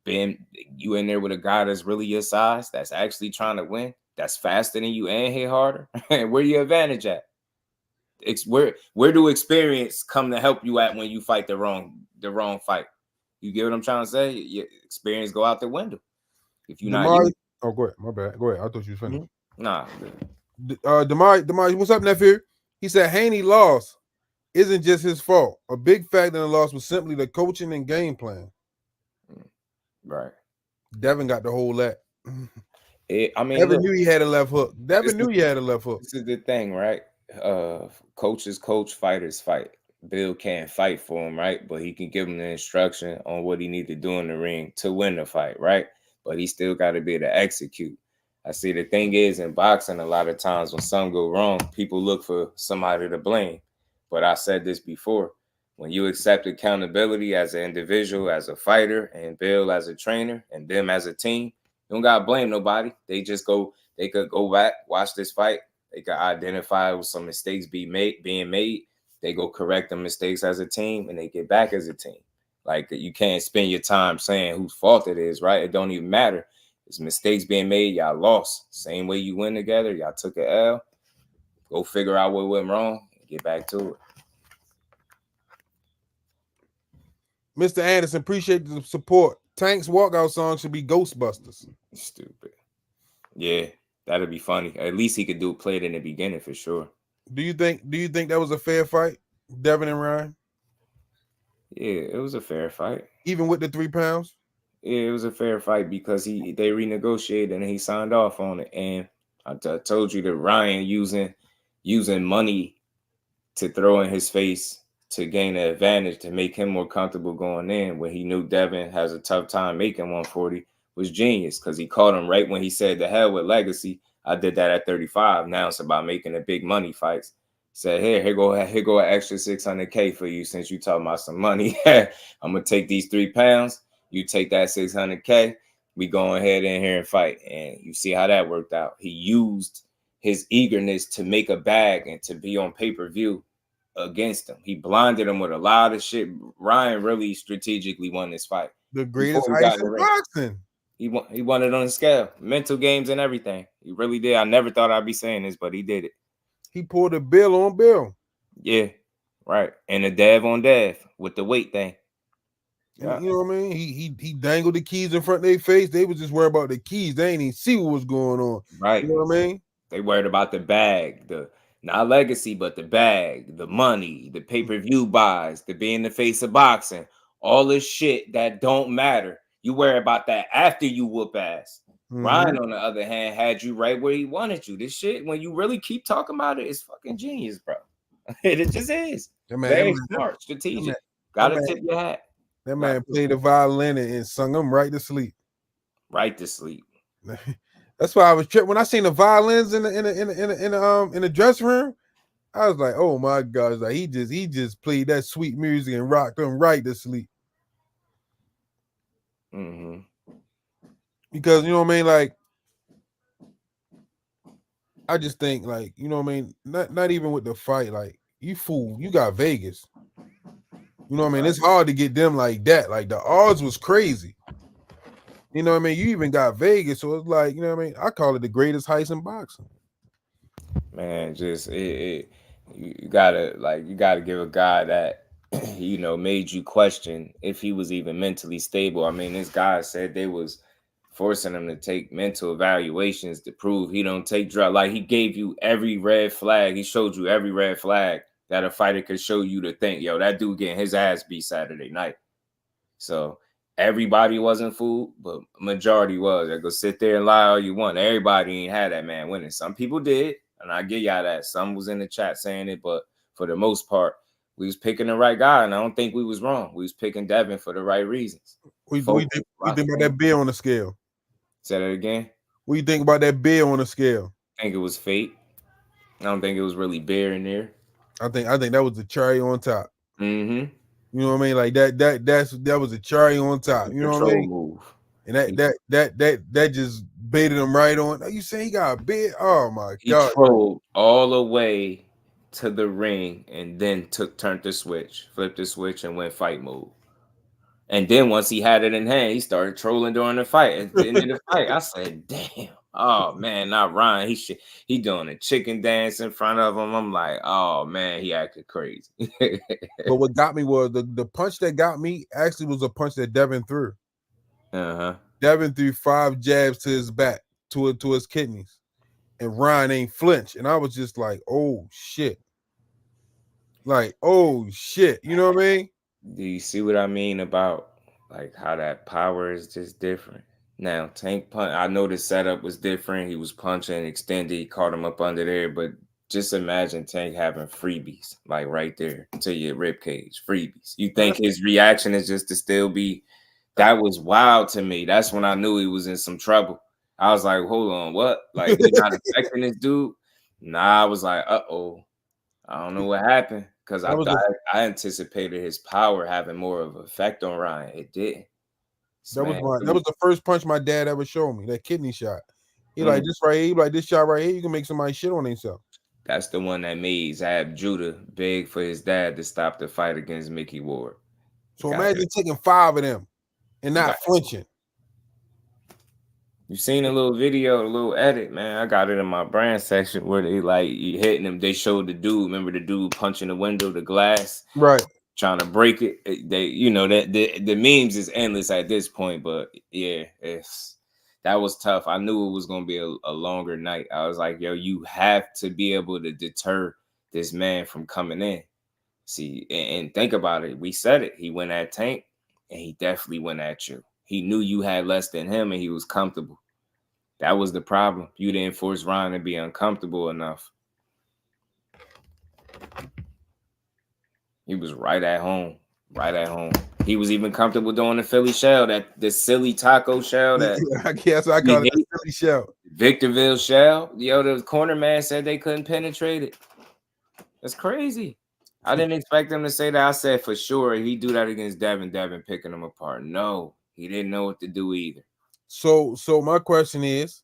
D: Being you in there with a guy that's really your size, that's actually trying to win, that's faster than you and hit harder. Where your advantage at? Where do experience come to help you at when you fight the wrong fight? You get what I'm trying to say? Your experience go out the window. If you're not.
C: Oh, go ahead. My bad. Go ahead. I thought you was finished.
D: Nah.
C: Damari, what's up, nephew? He said Haney lost isn't just his fault. A big factor in the loss was simply the coaching and game plan.
D: Right.
C: Devin got the whole lot.
D: Devin
C: knew he had a left hook. Devin knew he had a left hook.
D: This is the thing, right? Coaches coach, fighters fight. Bill can't fight for him, right? But he can give him the instruction on what he need to do in the ring to win the fight, right? But he still got to be able to execute. I see the thing is in boxing, a lot of times when something go wrong, people look for somebody to blame. But I said this before, when you accept accountability as an individual, as a fighter, and Bill as a trainer, and them as a team, you don't got to blame nobody. They could go back, watch this fight. They could identify with some mistakes being made. They go correct the mistakes as a team, and they get back as a team. Like, you can't spend your time saying whose fault it is, right? It don't even matter. It's mistakes being made. Y'all lost. Same way you win together. Y'all took an L. Go figure out what went wrong and get back to it.
C: Mr. Anderson, appreciate the support. Tank's walkout song should be Ghostbusters.
D: Stupid. Yeah, that'd be funny. At least he could play it in the beginning for sure.
C: Do you think that was a fair fight, Devin and Ryan?
D: Yeah, it was a fair fight.
C: Even with the 3 pounds?
D: Yeah, it was a fair fight because they renegotiated and he signed off on it. And I told you that Ryan using money to throw in his face to gain an advantage to make him more comfortable going in when he knew Devin has a tough time making 140 was genius because he caught him right when he said the hell with legacy. I did that at 35. Now it's about making the big money fights. Said, here go an extra $600K for you since you talking about some money. I'm gonna take these 3 pounds. You take that $600K. We go ahead in here and fight. And you see how that worked out. He used his eagerness to make a bag and to be on pay-per-view against him. He blinded him with a lot of shit. Ryan really strategically won this fight.
C: The
D: Before
C: greatest
D: he got
C: heist
D: in the
C: in
D: ring.
C: boxing.
D: He won it on the scale, mental games and everything. He really did. I never thought I'd be saying this, but he did it.
C: He pulled a bill on Bill.
D: Yeah, right. And a Dev on Dev with the weight thing.
C: Yeah. You know what I mean? He dangled the keys in front of their face. They was just worried about the keys. They ain't even see what was going on.
D: Right.
C: You know what I mean?
D: They worried about the bag, the not legacy, but the bag, the money, the pay-per-view buys, the being the face of boxing, all this shit that don't matter. You worry about that after you whoop ass. Ryan, on the other hand, had you right where he wanted you. This shit, when you really keep talking about it, it's fucking genius, bro. It just is. Very smart, strategic. Gotta tip your hat.
C: That man played the violin and sung him right to sleep.
D: Right to sleep.
C: That's why I was tripping when I seen the violins in the dressing room. I was like, oh my God, like he just played that sweet music and rocked them right to sleep. Because you know what I mean, like I just think like you know what I mean, not even with the fight, like you fool, you got Vegas. You know what I mean? It's hard to get them like that. Like the odds was crazy. You know what I mean? You even got Vegas, so it's like, you know what I mean? I call it the greatest heist in boxing.
D: Man, just you gotta give a guy that you know made you question if he was even mentally stable. I mean, this guy said they was forcing him to take mental evaluations to prove he don't take drugs. Like he gave you every red flag. He showed you every red flag that a fighter could show you to think, yo, that dude getting his ass beat Saturday night. So everybody wasn't fooled, but majority was. I go sit there and lie all you want. Everybody ain't had that man winning. Some people did, and I give y'all that. Some was in the chat saying it, but for the most part, we was picking the right guy, and I don't think we was wrong. We was picking Devin for the right reasons.
C: We think about that bill on the scale.
D: Say that again.
C: What do you think about that bill on the scale?
D: I think it was fate. I don't think it was really beer in there.
C: I think that was the cherry on top.
D: You
C: know what I mean? Like that was a cherry on top. You know what I mean?
D: Move.
C: And that just baited him right on. You say he got a bid? Oh my God!
D: He trolled all the way to the ring and then turned the switch, flipped the switch, and went fight mode. And then once he had it in hand, he started trolling during the fight. At the end of the fight, I said, "Damn, oh man, not Ryan. He doing a chicken dance in front of him." I'm like, "Oh man, he acted crazy."
C: But what got me was the punch that got me actually was a punch that Devin threw. Devin threw 5 jabs to his back, to his kidneys, and Ryan ain't flinched. And I was just like, "Oh shit!" Like, "Oh shit!" You know what I mean?
D: Do you see what I mean about like how that power is just different? Now, Tank punch, I know the setup was different. He was punching, extended, he caught him up under there, but just imagine Tank having freebies like right there to your rib cage, freebies. You think his reaction is just to still be? That was wild to me. That's when I knew he was in some trouble. I was like, hold on, what? Like, you're not affecting this dude? Nah, I was like, uh-oh. I don't know what happened. Because I anticipated his power having more of an effect on Ryan. It didn't.
C: That was the first punch my dad ever showed me, that kidney shot. He like this right here, he like this shot right here, you can make somebody shit on themselves.
D: That's the one that made Zab Judah beg for his dad to stop the fight against Mickey Ward.
C: So imagine taking 5 of them and not flinching.
D: You seen a little video, a little edit, man. I got it in my brand section where they like hitting him. They showed the dude. Remember the dude punching the window, the glass,
C: right?
D: Trying to break it. They, you know, that the memes is endless at this point. But yeah, that was tough. I knew it was gonna be a longer night. I was like, yo, you have to be able to deter this man from coming in. See, and think about it. We said it. He went at Tank, and he definitely went at you. He knew you had less than him, and he was comfortable. That was the problem. You didn't force Ryan to be uncomfortable enough. He was right at home. Right at home. He was even comfortable doing the Philly shell, the silly taco shell. That
C: yes, I call it the Philly shell.
D: Victorville shell. Yo, the corner man said they couldn't penetrate it. That's crazy. I didn't expect him to say that. I said for sure he'd do that against Devin picking him apart. No, he didn't know what to do either.
C: So my question is,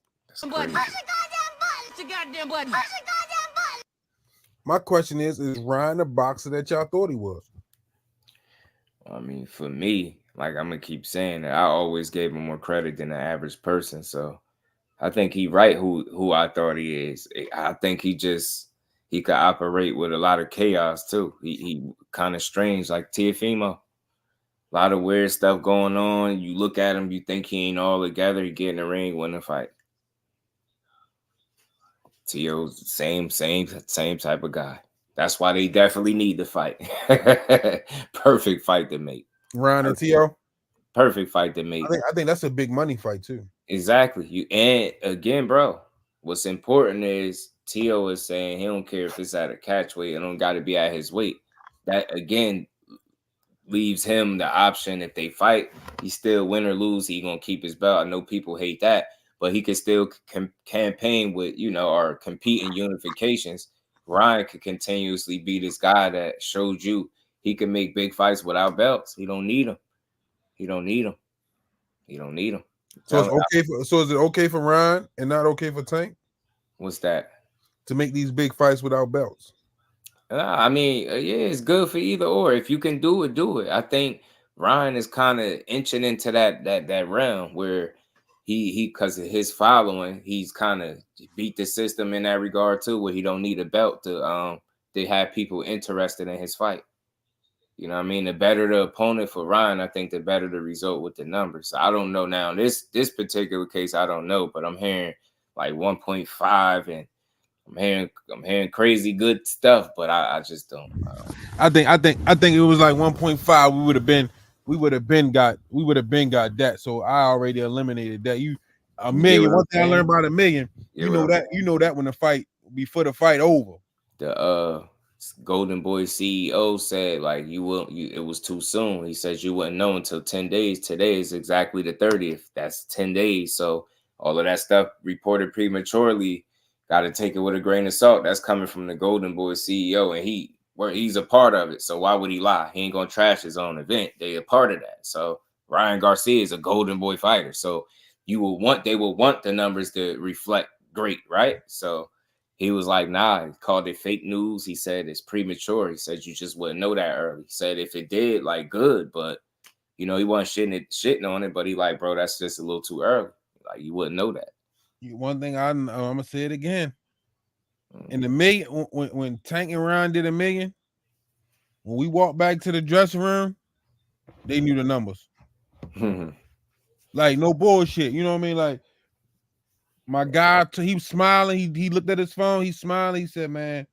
C: My question is Ryan the boxer that y'all thought he was?
D: I mean, for me, like I'm gonna keep saying that I always gave him more credit than the average person. So I think he right who I thought he is. I think he could operate with a lot of chaos too. He kind of strange like Tiafimo. A lot of weird stuff going on. You look at him, you think he ain't all together. He get in the ring, win a fight. T.O.'s same type of guy. That's why they definitely need to fight. Perfect fight to make.
C: Ryan and T.O.?
D: Perfect fight to make.
C: I think that's a big money fight too.
D: Exactly. You and again, bro. What's important is T.O. is saying he don't care if it's at a catch weight. It don't got to be at his weight. That again leaves him the option if they fight, he still win or lose, he gonna keep his belt. I know people hate that, but he could still campaign with, or compete in unifications. Ryan could continuously be this guy that showed you he can make big fights without belts. He don't need them. He don't need them. He don't need them.
C: So it's okay so is it okay for Ryan and not okay for Tank?
D: What's that?
C: To make these big fights without belts?
D: I mean, yeah, it's good for either or. If you can do it, do it. I think Ryan is kind of inching into that realm where he because of his following, he's kind of beat the system in that regard too, where he don't need a belt to have people interested in his fight. You know what I mean? The better the opponent for Ryan, I think the better the result with the numbers. I don't know now. This particular case, I don't know, but I'm hearing like 1.5 and I'm hearing crazy good stuff, but I just don't.
C: I think it was like 1.5. We would have been got that. So I already eliminated that. A million. One thing I learned about a million. You know that when the fight before the fight over.
D: The Golden Boy CEO said like it was too soon. He says you wouldn't know until 10 days. Today is exactly the 30th. That's 10 days. So all of that stuff reported prematurely. Got to take it with a grain of salt. That's coming from the Golden Boy CEO, and he's a part of it. So why would he lie? He ain't gonna trash his own event. They a part of that. So Ryan Garcia is a Golden Boy fighter. So they will want the numbers to reflect great, right? So he was like, nah, he called it fake news. He said it's premature. He said you just wouldn't know that early. He said if it did, like good, but he wasn't shitting on it. But he like, bro, that's just a little too early. Like you wouldn't know that.
C: One thing I'm gonna say it again. In the million, when Tank and Ryan did a million, when we walked back to the dressing room, they knew the numbers. Like no bullshit. You know what I mean? Like my guy, he was smiling. He looked at his phone. He smiled. He said, "Man,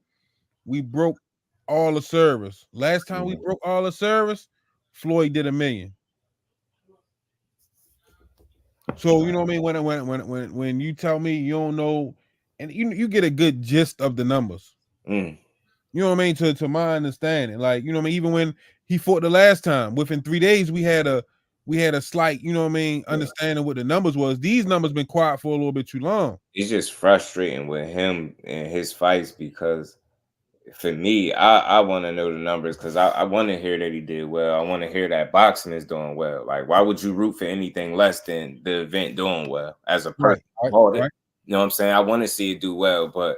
C: we broke all the service. Last time we broke all the service, Floyd did a million." So you know what I mean? When you tell me you don't know, and you get a good gist of the numbers. You know what I mean? To my understanding, like you know what I mean. Even when he fought the last time, within 3 days we had a slight, you know what I mean, understanding what the numbers was. These numbers been quiet for a little bit too long.
D: It's just frustrating with him and his fights because for me, I want to know the numbers because I want to hear that he did well. I want to hear that boxing is doing well. Like, why would you root for anything less than the event doing well as a person?
C: Right.
D: You know what I'm saying? I want to see it do well, but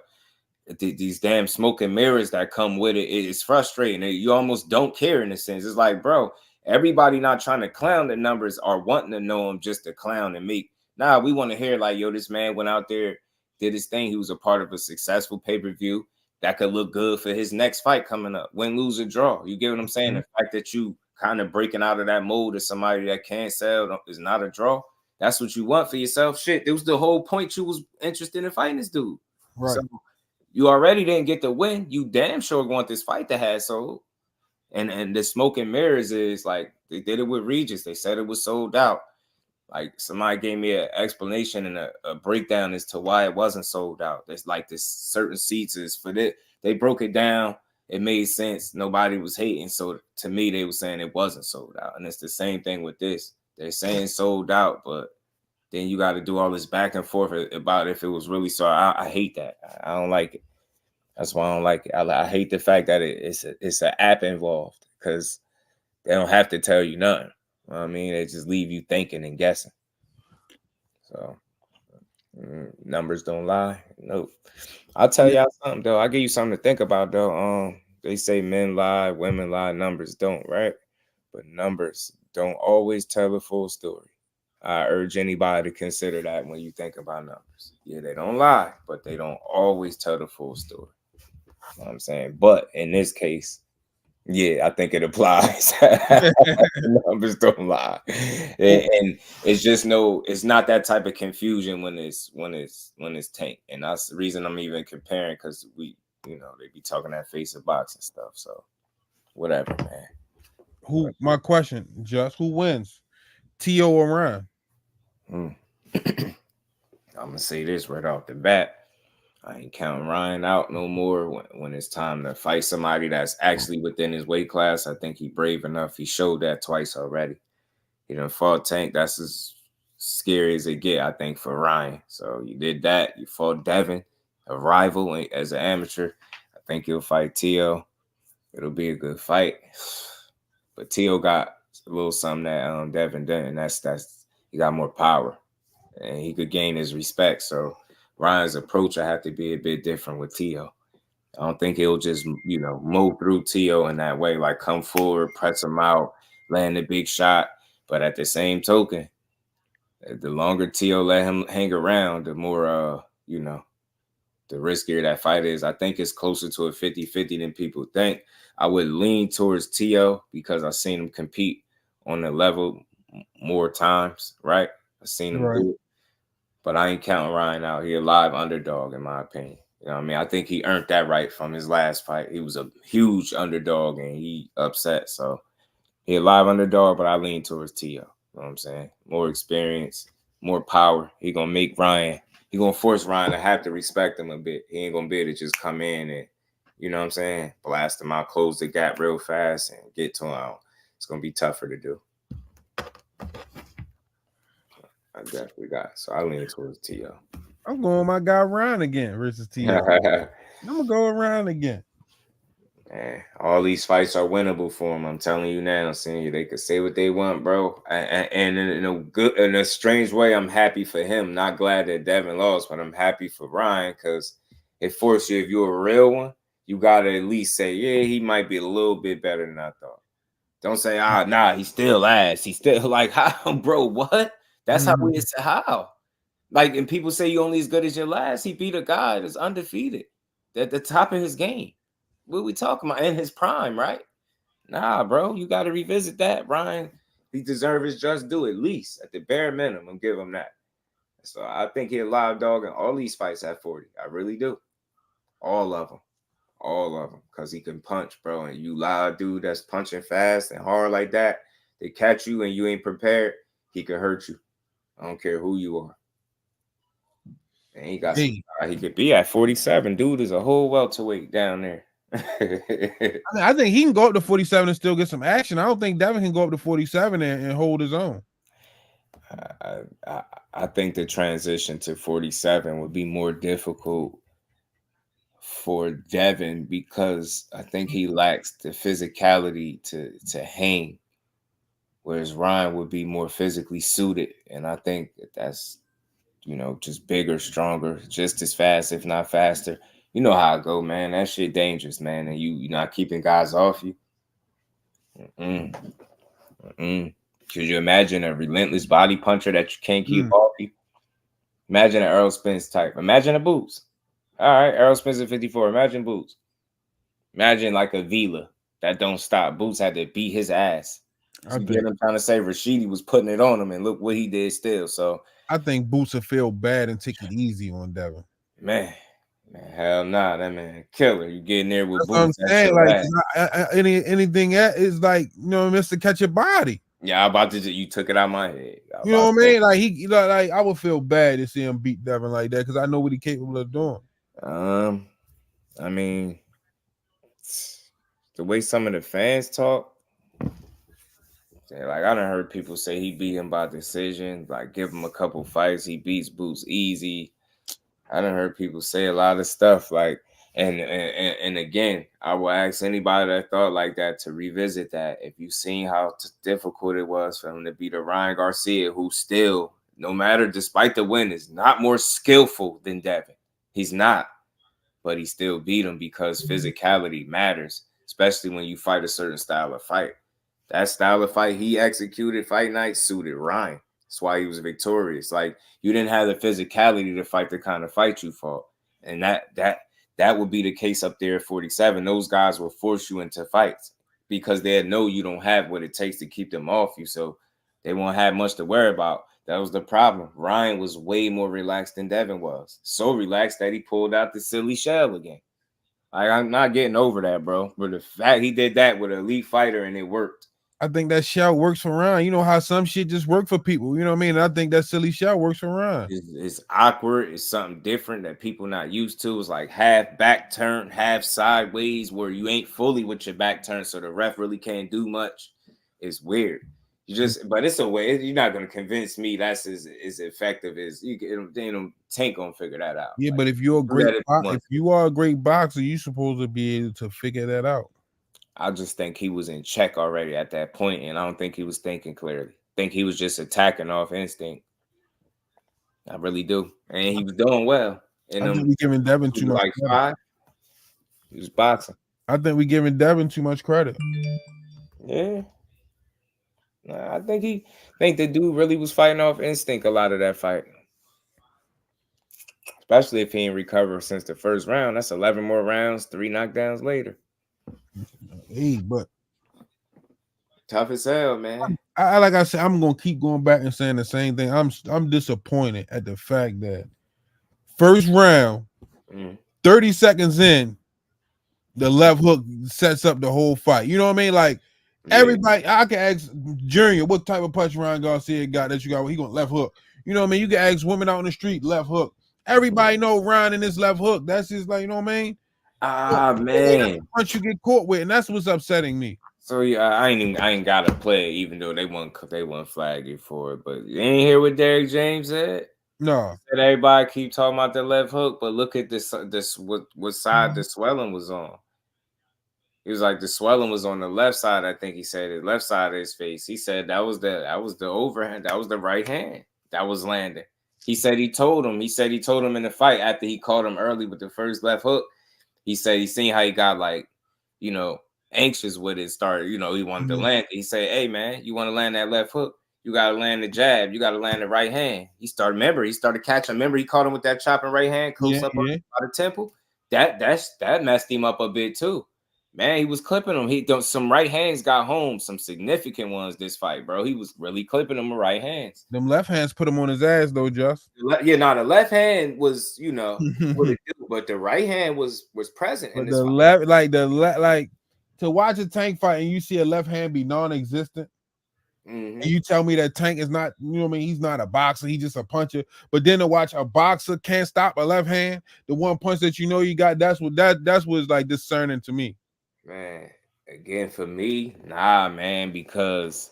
D: these damn smoke and mirrors that come with it's frustrating. You almost don't care in a sense. It's like, bro, everybody not trying to clown the numbers or wanting to know them just to clown and make. Nah, we want to hear like, yo, this man went out there, did his thing. He was a part of a successful pay-per-view that could look good for his next fight coming up. Win, lose, or draw. You get what I'm saying? The fact that you kind of breaking out of that mold of somebody that can't sell is not a draw. That's what you want for yourself. Shit, it was the whole point you was interested in fighting this dude.
C: Right.
D: So you already didn't get the win. You damn sure want this fight to have sold. And the smoke and mirrors is like they did it with Rize. They said it was sold out. Like somebody gave me an explanation and a breakdown as to why it wasn't sold out. There's like this certain seats is for that. They broke it down. It made sense. Nobody was hating. So to me, they were saying it wasn't sold out. And it's the same thing with this. They're saying sold out, but then you got to do all this back and forth about if it was really sold. I hate that. I don't like it. That's why I don't like it. I hate the fact that it's an app involved because they don't have to tell you nothing. You know what I mean, they just leave you thinking and guessing. So Numbers don't lie. Nope. I'll tell y'all something though. I'll give you something to think about though. They say men lie, women lie, numbers don't, right? But numbers don't always tell the full story. I urge anybody to consider that when you think about numbers. Yeah, they don't lie, but they don't always tell the full story. You know what I'm saying? But in this case, yeah, I think it applies. Numbers don't lie, and it's just it's not that type of confusion when it's Tank, and that's the reason I'm even comparing because they be talking that face of box and stuff. So whatever, man.
C: My question, just who wins, T.O. or Ryan?
D: I'm gonna say this right off the bat. I ain't counting Ryan out no more when it's time to fight somebody that's actually within his weight class. I think he's brave enough. He showed that twice already. He done fought Tank. That's as scary as it get, I think, for Ryan. So you did that. You fought Devin, a rival as an amateur. I think you'll fight T.O. It'll be a good fight. But T.O. got a little something that Devin didn't. That's he got more power. And he could gain his respect. So Ryan's approach will have to be a bit different with T.O. I don't think he'll just, mow through T.O. in that way, like come forward, press him out, land a big shot. But at the same token, the longer T.O. let him hang around, the more, the riskier that fight is. I think it's closer to a 50-50 than people think. I would lean towards T.O. because I've seen him compete on the level more times, right? I've seen him do it. But I ain't counting Ryan out. He a live underdog, in my opinion. You know what I mean? I think he earned that right from his last fight. He was a huge underdog, and he upset. So he a live underdog, but I lean towards T.O. You know what I'm saying? More experience, more power. He going to force Ryan to have to respect him a bit. He ain't going to be able to just come in and, you know what I'm saying, blast him out, close the gap real fast, and get to him. It's going to be tougher to do. I definitely got. So I lean towards T.O.
C: I'm going my guy Ryan again versus T.O. I'm gonna go around again.
D: Man, all these fights are winnable for him. I'm telling you now. Seeing they could say what they want, bro. And in a strange way, I'm happy for him. Not glad that Devin lost, but I'm happy for Ryan because it forced you. If you're a real one, you gotta at least say, yeah, he might be a little bit better than I thought. Don't say, nah, he's still ass. He's still like, how, bro? What? That's how we is. How? Like, and people say you only as good as your last. He beat a guy that's undefeated at the top of his game. What we talking about? In his prime, right? Nah, bro, you got to revisit that. Ryan, he deserves his just due, at least at the bare minimum. Give him that. So I think he's a live dog in all these fights at 40. I really do. All of them, because he can punch, bro. And you live dude that's punching fast and hard like that, they catch you and you ain't prepared, he could hurt you. I don't care who you are. And he got he could be at 47. Dude is a whole welterweight down there.
C: I think he can go up to 47 and still get some action. I don't think Devin can go up to 47 and hold his own.
D: I think the transition to 47 would be more difficult for Devin because I think he lacks the physicality to hang, whereas Ryan would be more physically suited. And I think that's, just bigger, stronger, just as fast, if not faster. You know how I go, man. That shit dangerous, man. And you're not keeping guys off you. Could you imagine a relentless body puncher that you can't keep off you? Imagine an Errol Spence type. Imagine a Boots. All right, Errol Spence at 54. Imagine Boots. Imagine like a Vila that don't stop. Boots had to beat his ass. So get him trying to say Rashidi was putting it on him, and look what he did still. So
C: I think Boots will feel bad and take it easy on Devin.
D: Man, hell nah, that man killer. You get in there with
C: Boots. I'm saying, like anything is like, Mr. Catch Your Body.
D: Yeah, I'm about to. You took it out of my head.
C: You know what I mean? Like like I would feel bad to see him beat Devin like that because I know what he's capable of doing.
D: I mean, the way some of the fans talk, like I done heard people say he beat him by decision. Like give him a couple fights, he beats Boots easy. I done heard people say a lot of stuff like, and again, I will ask anybody that thought like that to revisit that. If you seen how difficult it was for him to beat a Ryan Garcia, who still no matter, despite the win, is not more skillful than Devin. He's not, but he still beat him because physicality matters, especially when you fight a certain style of fight. That style of fight he executed fight night suited Ryan. That's why he was victorious. Like, you didn't have the physicality to fight the kind of fight you fought. And that would be the case up there at 47. Those guys will force you into fights because they know you don't have what it takes to keep them off you. So they won't have much to worry about. That was the problem. Ryan was way more relaxed than Devin was. So relaxed that he pulled out the silly shell again. I'm not getting over that, bro. But the fact he did that with an elite fighter and it worked.
C: I think that shell works for Ryan. You know how some shit just work for people. You know what I mean? And I think that silly shell works for Ryan.
D: It's awkward. It's something different that people not used to. It's like half back turn, half sideways, where you ain't fully with your back turn, so the ref really can't do much. It's weird. But it's a way. You're not gonna convince me that's as effective as you. Tank gonna figure that out.
C: Yeah,
D: like,
C: but if you're if you are a great boxer, you're supposed to be able to figure that out.
D: I just think he was in check already at that point, and I don't think he was thinking clearly. I think he was just attacking off instinct. I really do, and he was doing well. And
C: I think we're giving Devin too much credit.
D: 5. He was boxing.
C: I think we're giving Devin too much credit.
D: Yeah. I think the dude really was fighting off instinct a lot of that fight. Especially if he ain't recovered since the first round. That's 11 more rounds, 3 knockdowns later.
C: Hey, but
D: tough as hell, man.
C: I like I said, I'm gonna keep going back and saying the same thing. I'm disappointed at the fact that first round, 30 seconds in, the left hook sets up the whole fight. You know what I mean? Like everybody, I can ask Junior what type of punch Ryan Garcia got that you got. He going left hook. You know what I mean? You can ask women out in the street, left hook. Everybody know Ryan in this left hook. That's just like, you know what I mean? Man, punch you get caught with, and that's what's upsetting me.
D: So yeah, I ain't gotta play, even though they won't flag you for it. But you ain't hear what Derrick James said?
C: No.
D: Said everybody keep talking about the left hook, but look at this what side the swelling was on. He was like, the swelling was on the left side. I think he said the left side of his face. He said that was the overhand. That was the right hand that was landing. He said he told him in the fight after he caught him early with the first left hook. He said he seen how he got like, anxious with it. Started, he wanted to land. He said, "Hey man, you want to land that left hook? You got to land the jab. You got to land the right hand." He started catching. Remember, he caught him with that chopping right hand close up on the temple. That messed him up a bit too. Man, he was clipping him. He done some right hands got home, some significant ones this fight, bro. He was really clipping them with right hands.
C: Them left hands put him on his ass though, Just.
D: The left hand was, what it do, but the right hand was present in this
C: fight. Like to watch a Tank fight and you see a left hand be non-existent. And you tell me that Tank is not, you know what I mean? He's not a boxer, he's just a puncher. But then to watch a boxer can't stop a left hand, the one punch that you got, that's what's like discerning to me.
D: Man, again, for me, nah, man, because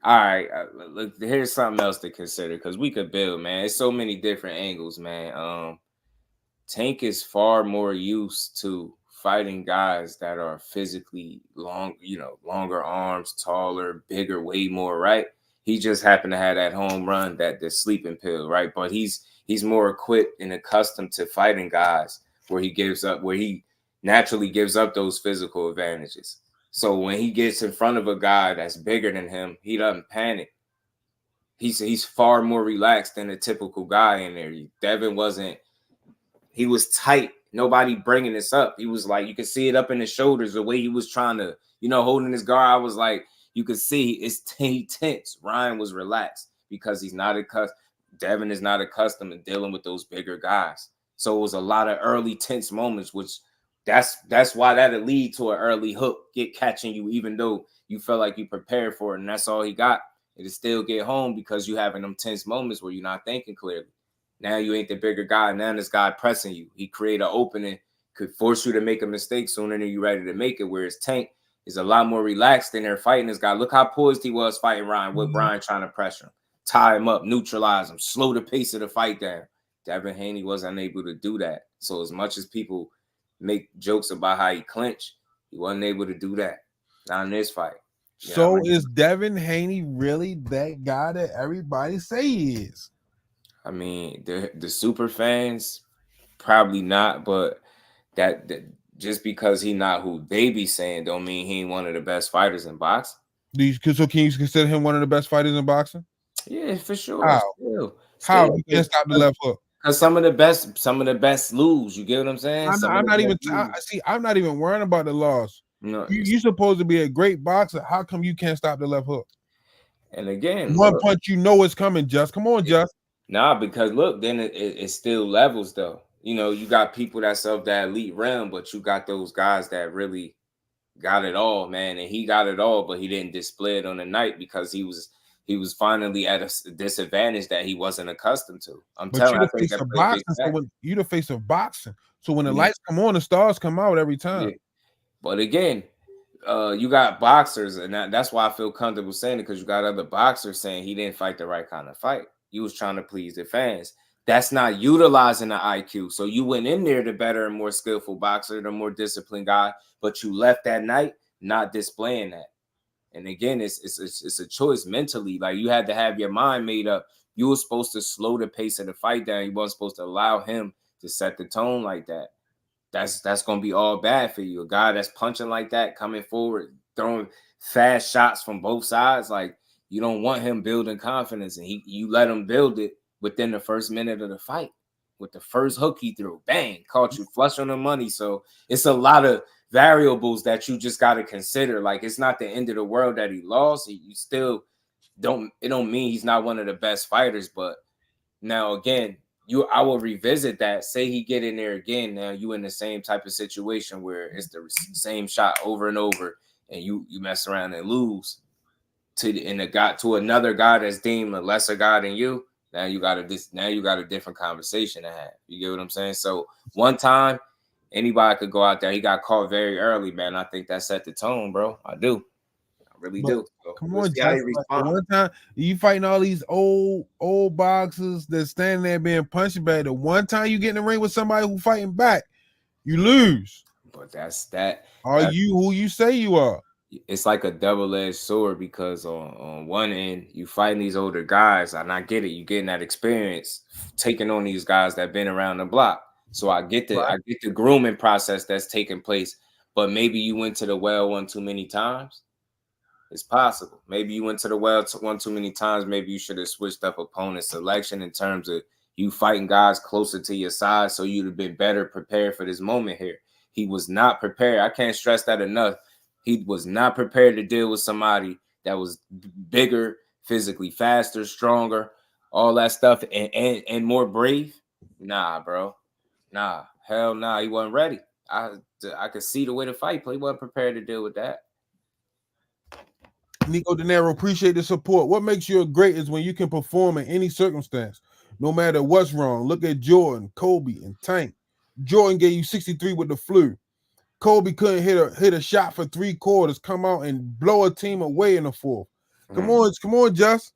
D: all right, look, here's something else to consider because we could build, man. There's so many different angles, man. Tank is far more used to fighting guys that are physically longer arms, taller, bigger, way more, right? He just happened to have that home run, the sleeping pill, right? But he's more equipped and accustomed to fighting guys where he naturally gives up those physical advantages. So when he gets in front of a guy that's bigger than him, he doesn't panic. He's far more relaxed than a typical guy in there. Devin wasn't. He was tight. Nobody bringing this up. He was like, you could see it up in his shoulders, the way he was trying to, holding his guard. I was like, you could see it's tense. Ryan was relaxed because he's not accustomed. Devin is not accustomed to dealing with those bigger guys. So it was a lot of early tense moments, which that's why that'll lead to an early hook, catching you, even though you felt like you prepared for it, and that's all he got. It'll still get home because you having them tense moments where you're not thinking clearly. Now you ain't the bigger guy. Now this guy pressing you. He create an opening, could force you to make a mistake sooner than you ready to make it. Whereas Tank is a lot more relaxed in there fighting this guy. Look how poised he was fighting Ryan, with Ryan trying to pressure him, tie him up, neutralize him, slow the pace of the fight down. Devin Haney wasn't able to do that. So as much as people make jokes about how he clinched, he wasn't able to do that. Not in this fight.
C: So is Devin Haney really that guy that everybody say he is?
D: I mean, the super fans probably not, but that just because he not who they be saying don't mean he ain't one of the best fighters in boxing.
C: So can you consider him one of the best fighters in boxing?
D: Yeah, for sure.
C: How? How
D: Still,
C: you can't stop the left hook?
D: because some of the best lose. You get what I'm saying?
C: I'm not even. I'm not even worrying about the loss.
D: No,
C: You're supposed to be a great boxer. How come you can't stop the left hook?
D: and again,
C: One punch, you know it's coming. Just come on, Just.
D: Nah, because look, then it still levels though. You know, you got people that's of that elite realm, but you got those guys that really got it all, man. And he got it all, but he didn't display it on the night because he was finally at a disadvantage that he wasn't accustomed to. I'm
C: But
D: telling
C: you
D: you, I think
C: the face
D: that
C: of
D: played a big
C: boxing. So
D: factor.
C: when you the face of boxing, so when the lights come on, the stars come out every time.
D: Yeah. But again, you got boxers, and that's why I feel comfortable saying it, because you got other boxers saying he didn't fight the right kind of fight. He was trying to please the fans. That's not utilizing the IQ. So you went in there the better and more skillful boxer, the more disciplined guy, but you left that night not displaying that. And again, it's a choice mentally. Like, you had to have your mind made up. You were supposed to slow the pace of the fight down. You weren't supposed to allow him to set the tone like that. That's gonna be all bad for you. A guy that's punching like that, coming forward, throwing fast shots from both sides, like, you don't want him building confidence, and you let him build it within the first minute of the fight. With the first hook he threw, bang, caught you flush on the money. So it's a lot of variables that you just got to consider. Like, it's not the end of the world that he lost. You still don't mean he's not one of the best fighters. But now again, I will revisit that. Say he get in there again. Now you in the same type of situation where it's the same shot over and over, and you mess around and lose to another guy that's deemed a lesser guy than you. Now you got a different conversation to have. You get what I'm saying? So one time, anybody could go out there. He got caught very early, man. I think that set the tone, bro. I do. I really do. So
C: come on, Just. One time you fighting all these old boxers that standing there being punched back. The one time you get in the ring with somebody who fighting back, you lose.
D: But that's that.
C: Are you who you say you are?
D: It's like a double-edged sword, because on one end you fighting these older guys, and I get it, you getting that experience taking on these guys that been around the block. So I get the grooming process that's taking place, but maybe you went to the well one too many times. It's possible. Maybe you went to the well one too many times. Maybe you should have switched up opponent selection in terms of you fighting guys closer to your side, so you'd have been better prepared for this moment here. He was not prepared. I can't stress that enough. He was not prepared to deal with somebody that was bigger, physically faster, stronger, all that stuff, and more brave. Nah, bro. Nah. Hell nah. He wasn't ready. I could see the way the fight played. He wasn't prepared to deal with that.
C: Nico De Niro, appreciate the support. What makes you great is when you can perform in any circumstance, no matter what's wrong. Look at Jordan, Kobe, and Tank. Jordan gave you 63 with the flu. Kobe couldn't hit a shot for 3 quarters, come out and blow a team away in the fourth. Come on, Just.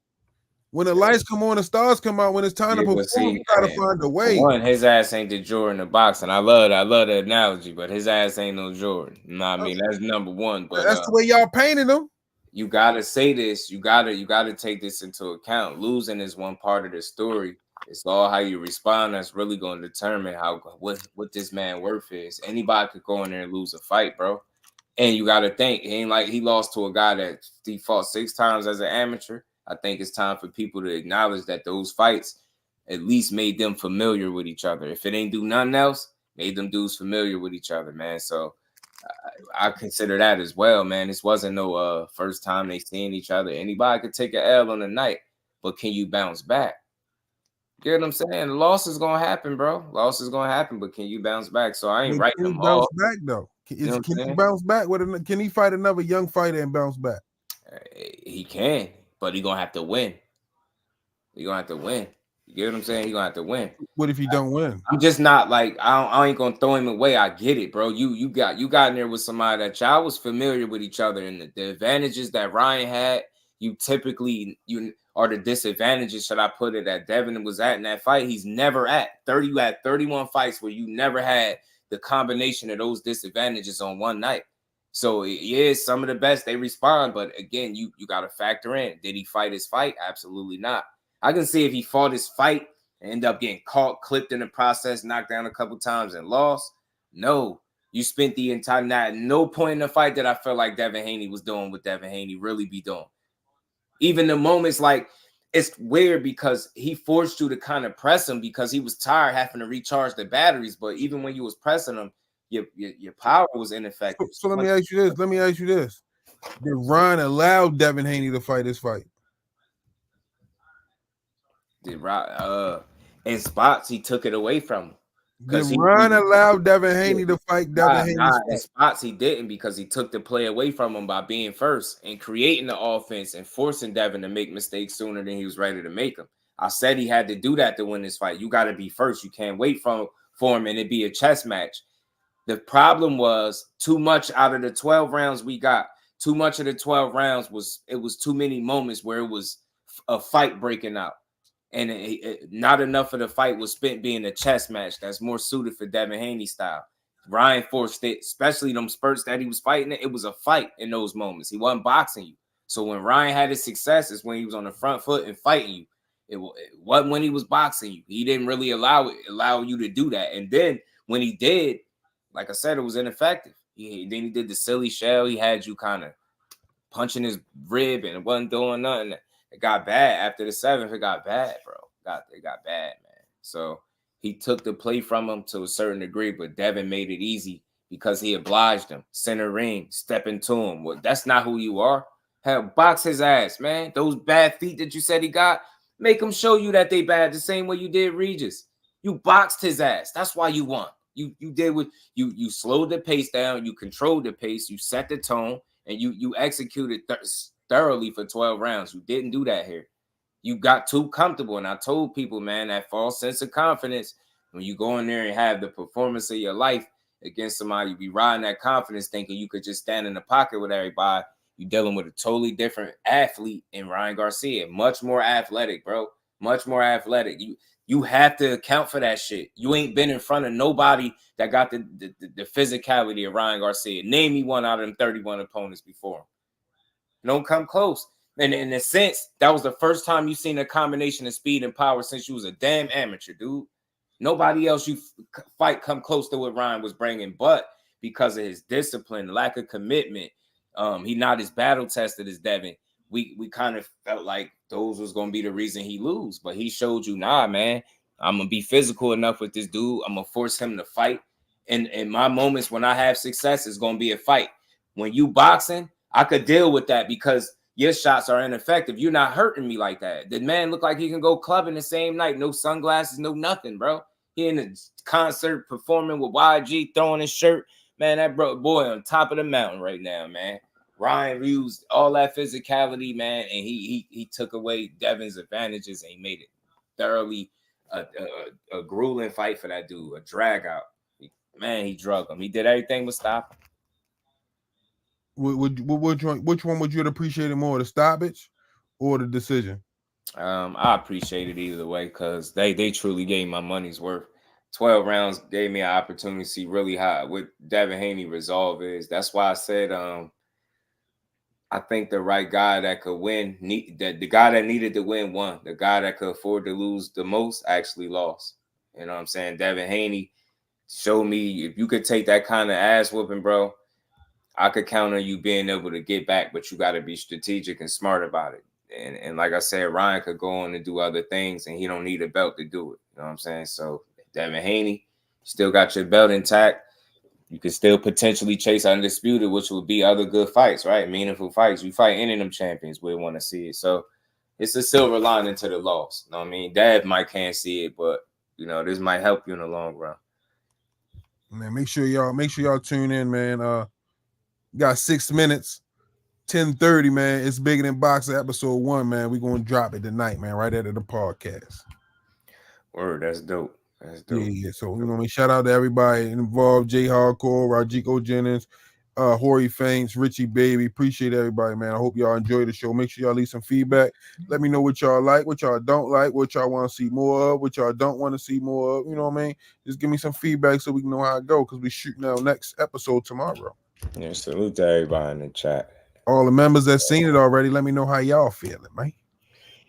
C: When the lights come on, the stars come out. When it's time to perform, you gotta find a way.
D: One, his ass ain't the Jordan of boxing. I love the analogy, but his ass ain't no Jordan. You know what I mean? That's number one. But
C: that's the way y'all painted him.
D: You gotta say this. You gotta take this into account. Losing is one part of the story. It's all how you respond that's really going to determine what this man worth is. Anybody could go in there and lose a fight, bro. And you got to think, it ain't like he lost to a guy that he fought 6 times as an amateur. I think it's time for people to acknowledge that those fights at least made them familiar with each other. If it ain't do nothing else, made them dudes familiar with each other, man. So I consider that as well, man. This wasn't no first time they seen each other. Anybody could take an L on the night, but can you bounce back? You get what I'm saying? The loss is gonna happen, bro. Loss is gonna happen, but can you bounce back? So I ain't writing them
C: bounce
D: off.
C: Back though. Can he bounce back? Can he fight another young fighter and bounce back?
D: He can, but he gonna have to win. He gonna have to win. You get what I'm saying? He gonna have to win.
C: What if he don't win?
D: I'm just not like I ain't gonna throw him away. I get it, bro. You got in there with somebody that y'all was familiar with each other, and the advantages that Ryan had, you are the disadvantages, should I put it, that Devin was at in that fight. He's never at 30. You had 31 fights where you never had the combination of those disadvantages on one night. So yeah, some of the best they respond, but again, you got to factor in: did he fight his fight? Absolutely not. I can see if he fought his fight and end up getting caught, clipped in the process, knocked down a couple times, and lost. No, you spent the entire night. No point in the fight that I felt like Devin Haney was doing what Devin Haney really be doing. Even the moments like it's weird because he forced you to kind of press him because he was tired having to recharge the batteries. But even when you was pressing him, your power was ineffective.
C: So let me ask you this. Did Ryan allow Devin Haney to fight his fight?
D: Did Ryan in spots he took it away from him.
C: Did Ryan allow Devin Haney to fight Devin Haney's fight?
D: In spots he didn't because he took the play away from him by being first and creating the offense and forcing Devin to make mistakes sooner than he was ready to make them. I said he had to do that to win this fight. You got to be first. You can't wait for him and it be a chess match. The problem was too much out of the 12 rounds we got. Too much of the 12 rounds was too many moments where it was a fight breaking out. And not enough of the fight was spent being a chess match that's more suited for Devin Haney style. Ryan forced it, especially them spurts that he was fighting. It was a fight in those moments. He wasn't boxing you. So when Ryan had his success is when he was on the front foot and fighting you. It wasn't when he was boxing you. He didn't really allow you to do that. And then when he did, like I said, it was ineffective. Then he did the silly shell. He had you kind of punching his rib and it wasn't doing nothing. It got bad after the 7th. It got bad, bro. It got bad, man. So he took the play from him to a certain degree, but Devin made it easy because he obliged him. Center ring, step into him. Well, that's not who you are. Hell, box his ass, man. Those bad feet that you said he got, make him show you that they bad the same way you did Rize. You boxed his ass. That's why you won. You did what you slowed the pace down. You controlled the pace. You set the tone, and you executed thoroughly for 12 rounds. You didn't do that here. You got too comfortable. And I told people, man, that false sense of confidence, when you go in there and have the performance of your life against somebody, you be riding that confidence thinking you could just stand in the pocket with everybody. You're dealing with a totally different athlete in Ryan Garcia. Much more athletic, bro. Much more athletic. You have to account for that shit. You ain't been in front of nobody that got the physicality of Ryan Garcia. Name me one out of them 31 opponents before him. Don't come close. And in a sense, that was the first time you seen a combination of speed and power since you was a damn amateur, dude. Nobody else you fight come close to what Ryan was bringing, but because of his discipline, lack of commitment, he not as battle tested as Devin. We kind of felt like those was gonna be the reason he lose, but he showed you, nah, man, I'm gonna be physical enough with this dude. I'm gonna force him to fight. And in my moments when I have success, it's gonna be a fight. When you boxing, I could deal with that because your shots are ineffective. You're not hurting me like that. The man looked like he can go clubbing the same night. No sunglasses, no nothing, bro. He in a concert performing with YG, throwing his shirt. Man, that boy on top of the mountain right now, man. Ryan used all that physicality, man, and he took away Devin's advantages and he made it thoroughly a grueling fight for that dude, a drag out. Man, he drug him. He did everything but stop him.
C: Which one would you have appreciated more, the stoppage or the decision?
D: I appreciate it either way because they truly gave my money's worth. 12 rounds gave me an opportunity to see really how what Devin Haney resolve is. That's why I said I think the right guy that could win, the guy that needed to win won. The guy that could afford to lose the most actually lost. You know what I'm saying? Devin Haney showed me if you could take that kind of ass whooping, bro, I could count on you being able to get back, but you got to be strategic and smart about it. And like I said, Ryan could go on and do other things, and he don't need a belt to do it. You know what I'm saying? So Devin Haney, still got your belt intact. You could still potentially chase undisputed, which would be other good fights, right? Meaningful fights. You fight any of them champions, we want to see it. So it's a silver lining to the loss. You know what I mean? Dad can't see it, but you know, this might help you in the long run.
C: Man, make sure y'all tune in, man. Got 6 minutes, 10:30, man. It's Bigger Than Boxing, episode 1, man. We're gonna drop it tonight, man, right after the podcast.
D: Word, that's dope. That's dope.
C: Yeah. So we want to shout out to everybody involved: Jay Hardcore, Rajiko Jennings, Hori Faints, Richie Baby. Appreciate everybody, man. I hope y'all enjoy the show. Make sure y'all leave some feedback. Let me know what y'all like, what y'all don't like, what y'all want to see more of, what y'all don't want to see more of. You know what I mean? Just give me some feedback so we can know how it go, because we shooting our next episode tomorrow.
D: Yeah, salute to everybody in the chat.
C: All the members that seen it already, let me know how y'all feeling, man.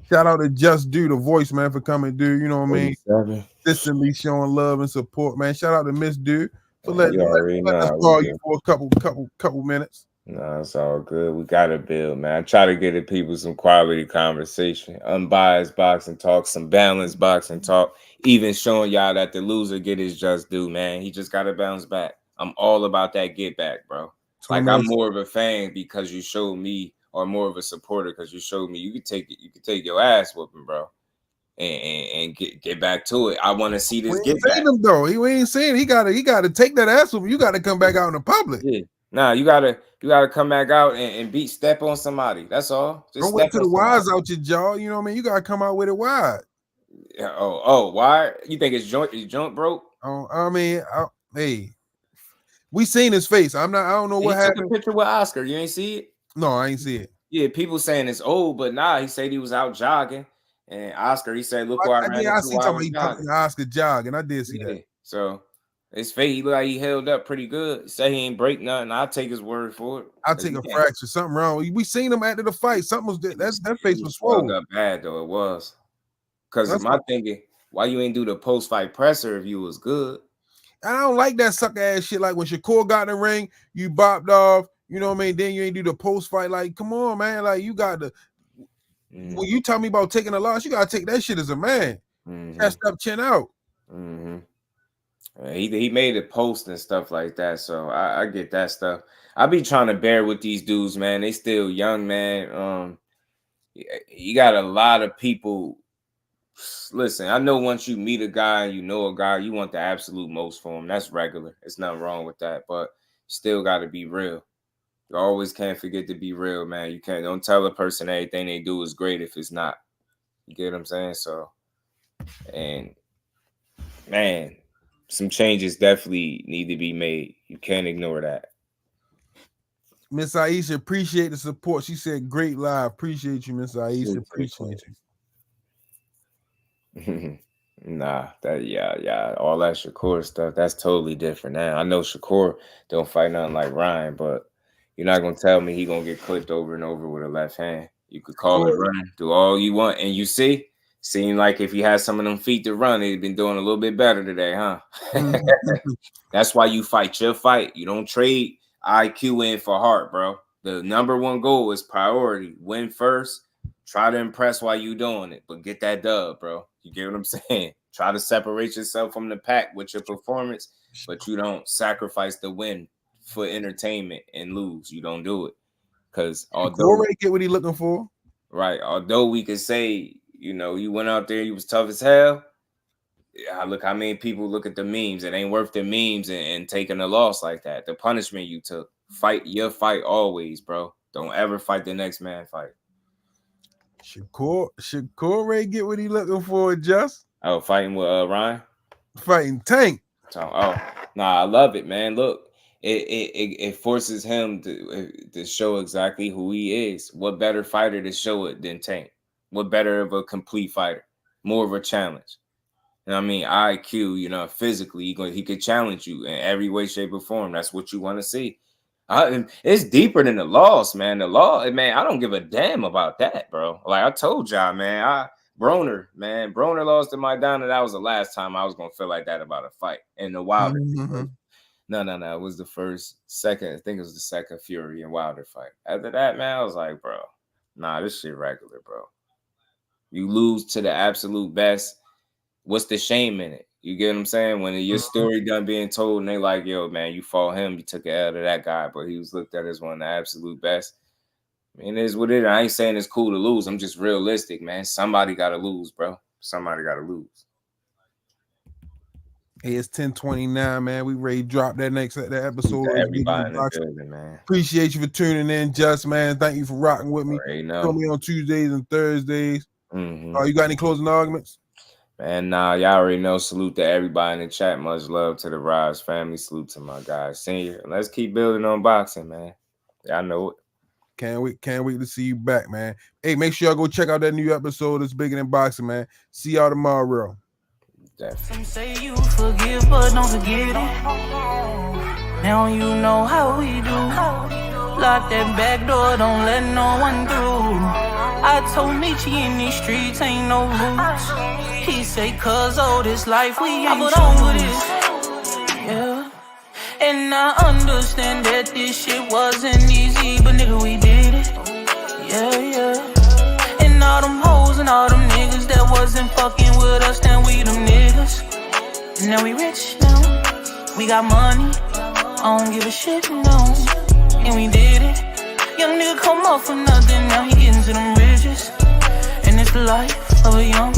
C: Shout out to Just Do, the voice, man, for coming, dude. You know what I mean? Consistently showing love and support, man. Shout out to Miss Dude for letting us call you for a couple minutes.
D: No, it's all good. We gotta build, man. I try to get the people some quality conversation, unbiased boxing talk, some balanced boxing talk, even showing y'all that the loser get his just due, man. He just gotta bounce back. I'm all about that get back, bro. Like, I'm more of a fan because you showed me, or more of a supporter because you showed me you could take your ass whooping, bro, and get back to it. I want to see this get back.
C: Him though. We ain't saying he gotta take that ass whooping. You gotta come back out in the public.
D: Yeah. Nah, you gotta come back out and step on somebody. That's all. Just
C: don't wait till the wires out your jaw. You know what I mean? You gotta come out with it wide.
D: Yeah. Why? You think his joint broke?
C: Oh, I mean, hey. We seen his face. I don't know what happened.
D: Took a picture with Oscar. You ain't see it?
C: No, I ain't see it.
D: Yeah, people saying it's old, but nah, he said he was out jogging. And Oscar, he said, look where I ran into.
C: I see somebody Oscar jogging. I did see that.
D: So his face, he looked like he held up pretty good. Say he ain't break nothing. I'll take his word for it.
C: I'll take a fracture. Something wrong. We seen him after the fight. Something was that face was swollen.
D: Up bad though. It was. Because of my thinking, why you ain't do the post-fight presser if you was good?
C: I don't like that sucker ass shit. Like when Shakur got in the ring, you bopped off. You know what I mean? Then you ain't do the post fight. Like, come on, man. Like, you got to. When you tell me about taking a loss, you got to take that shit as a man. Chest up, chin out.
D: He made a post and stuff like that. So I get that stuff. I be trying to bear with these dudes, man. They still young, man. You got a lot of people. Listen, I know once you meet a guy and you know a guy, you want the absolute most for him. That's regular. It's nothing wrong with that, but still got to be real. You always can't forget to be real, man. You don't tell a person everything they do is great if it's not. You get what I'm saying? So, and man, some changes definitely need to be made. You can't ignore that.
C: Miss Aisha, appreciate the support. She said, great live. Appreciate you, Miss Aisha. Appreciate you.
D: Nah, that all that Shakur stuff, that's totally different now. I know Shakur don't fight nothing like Ryan, but you're not gonna tell me he gonna get clipped over and over with a left hand. You could call it running, do all you want, and you seem like if he had some of them feet to run, he'd been doing a little bit better today, huh? That's why you fight your fight. You don't trade IQ in for heart, bro. The number one goal is priority. Win first. Try to impress while you doing it, but get that dub, bro. You get what I'm saying? Try to separate yourself from the pack with your performance, but you don't sacrifice the win for entertainment and lose. You don't do it. Because although
C: get what he looking for.
D: Right. Although we could say, you went out there, you was tough as hell. Yeah, look how many people look at the memes. It ain't worth the memes and taking a loss like that. The punishment you took. Fight your fight always, bro. Don't ever fight the next man fight.
C: Shakur Ray get what he looking for, just
D: fighting with Ryan,
C: fighting Tank.
D: I love it, man. Look, it forces him to show exactly who he is. What better fighter to show it than Tank? What better of a complete fighter? More of a challenge. You know what I mean? IQ, physically, he could challenge you in every way, shape, or form. That's what you want to see. It's deeper than the loss, man. The law, man, I don't give a damn about that, bro. Like I told y'all, man, Broner lost to Maidana. That was the last time I was gonna feel like that about a fight. And the Wilder, no, it was the second. I think it was the second Fury and Wilder fight. After that, man, I was like, bro, nah, this shit regular, bro. You lose to the absolute best. What's the shame in it? You get what I'm saying? When your story done being told and they like, yo, man, you fought him, you took it out of that guy, but he was looked at as one of the absolute best. I mean, it is what it is. I ain't saying it's cool to lose. I'm just realistic, man. Somebody got to lose, bro. Somebody got to lose.
C: Hey, it's 10:29, man. We ready to drop that episode.
D: Everybody in the building, man.
C: Appreciate you for tuning in, Just, man. Thank you for rocking with me. Show me on Tuesdays and Thursdays. You got any closing arguments?
D: Man, nah, y'all already know. Salute to everybody in the chat. Much love to the Rize family. Salute to my guy Senior. And let's keep building on boxing, man. Y'all know it.
C: Can't wait to see you back, man. Hey, make sure y'all go check out that new episode that's bigger than boxing, man. See y'all tomorrow.
D: Definitely.
A: Some say you forgive, but don't forget it. Now you know how we do. Lock that back door, don't let no one through. I told Nietzsche in these streets ain't no rules. He say, cause all this life we ain't put on with it. Yeah. And I understand that this shit wasn't easy, but nigga, we did it. Yeah, yeah. And all them hoes and all them niggas that wasn't fucking with us, then we them niggas. And now we rich now. We got money. I don't give a shit, no. And we did it. Young nigga come up for nothing, now he getting to them riches. And it's the life of a young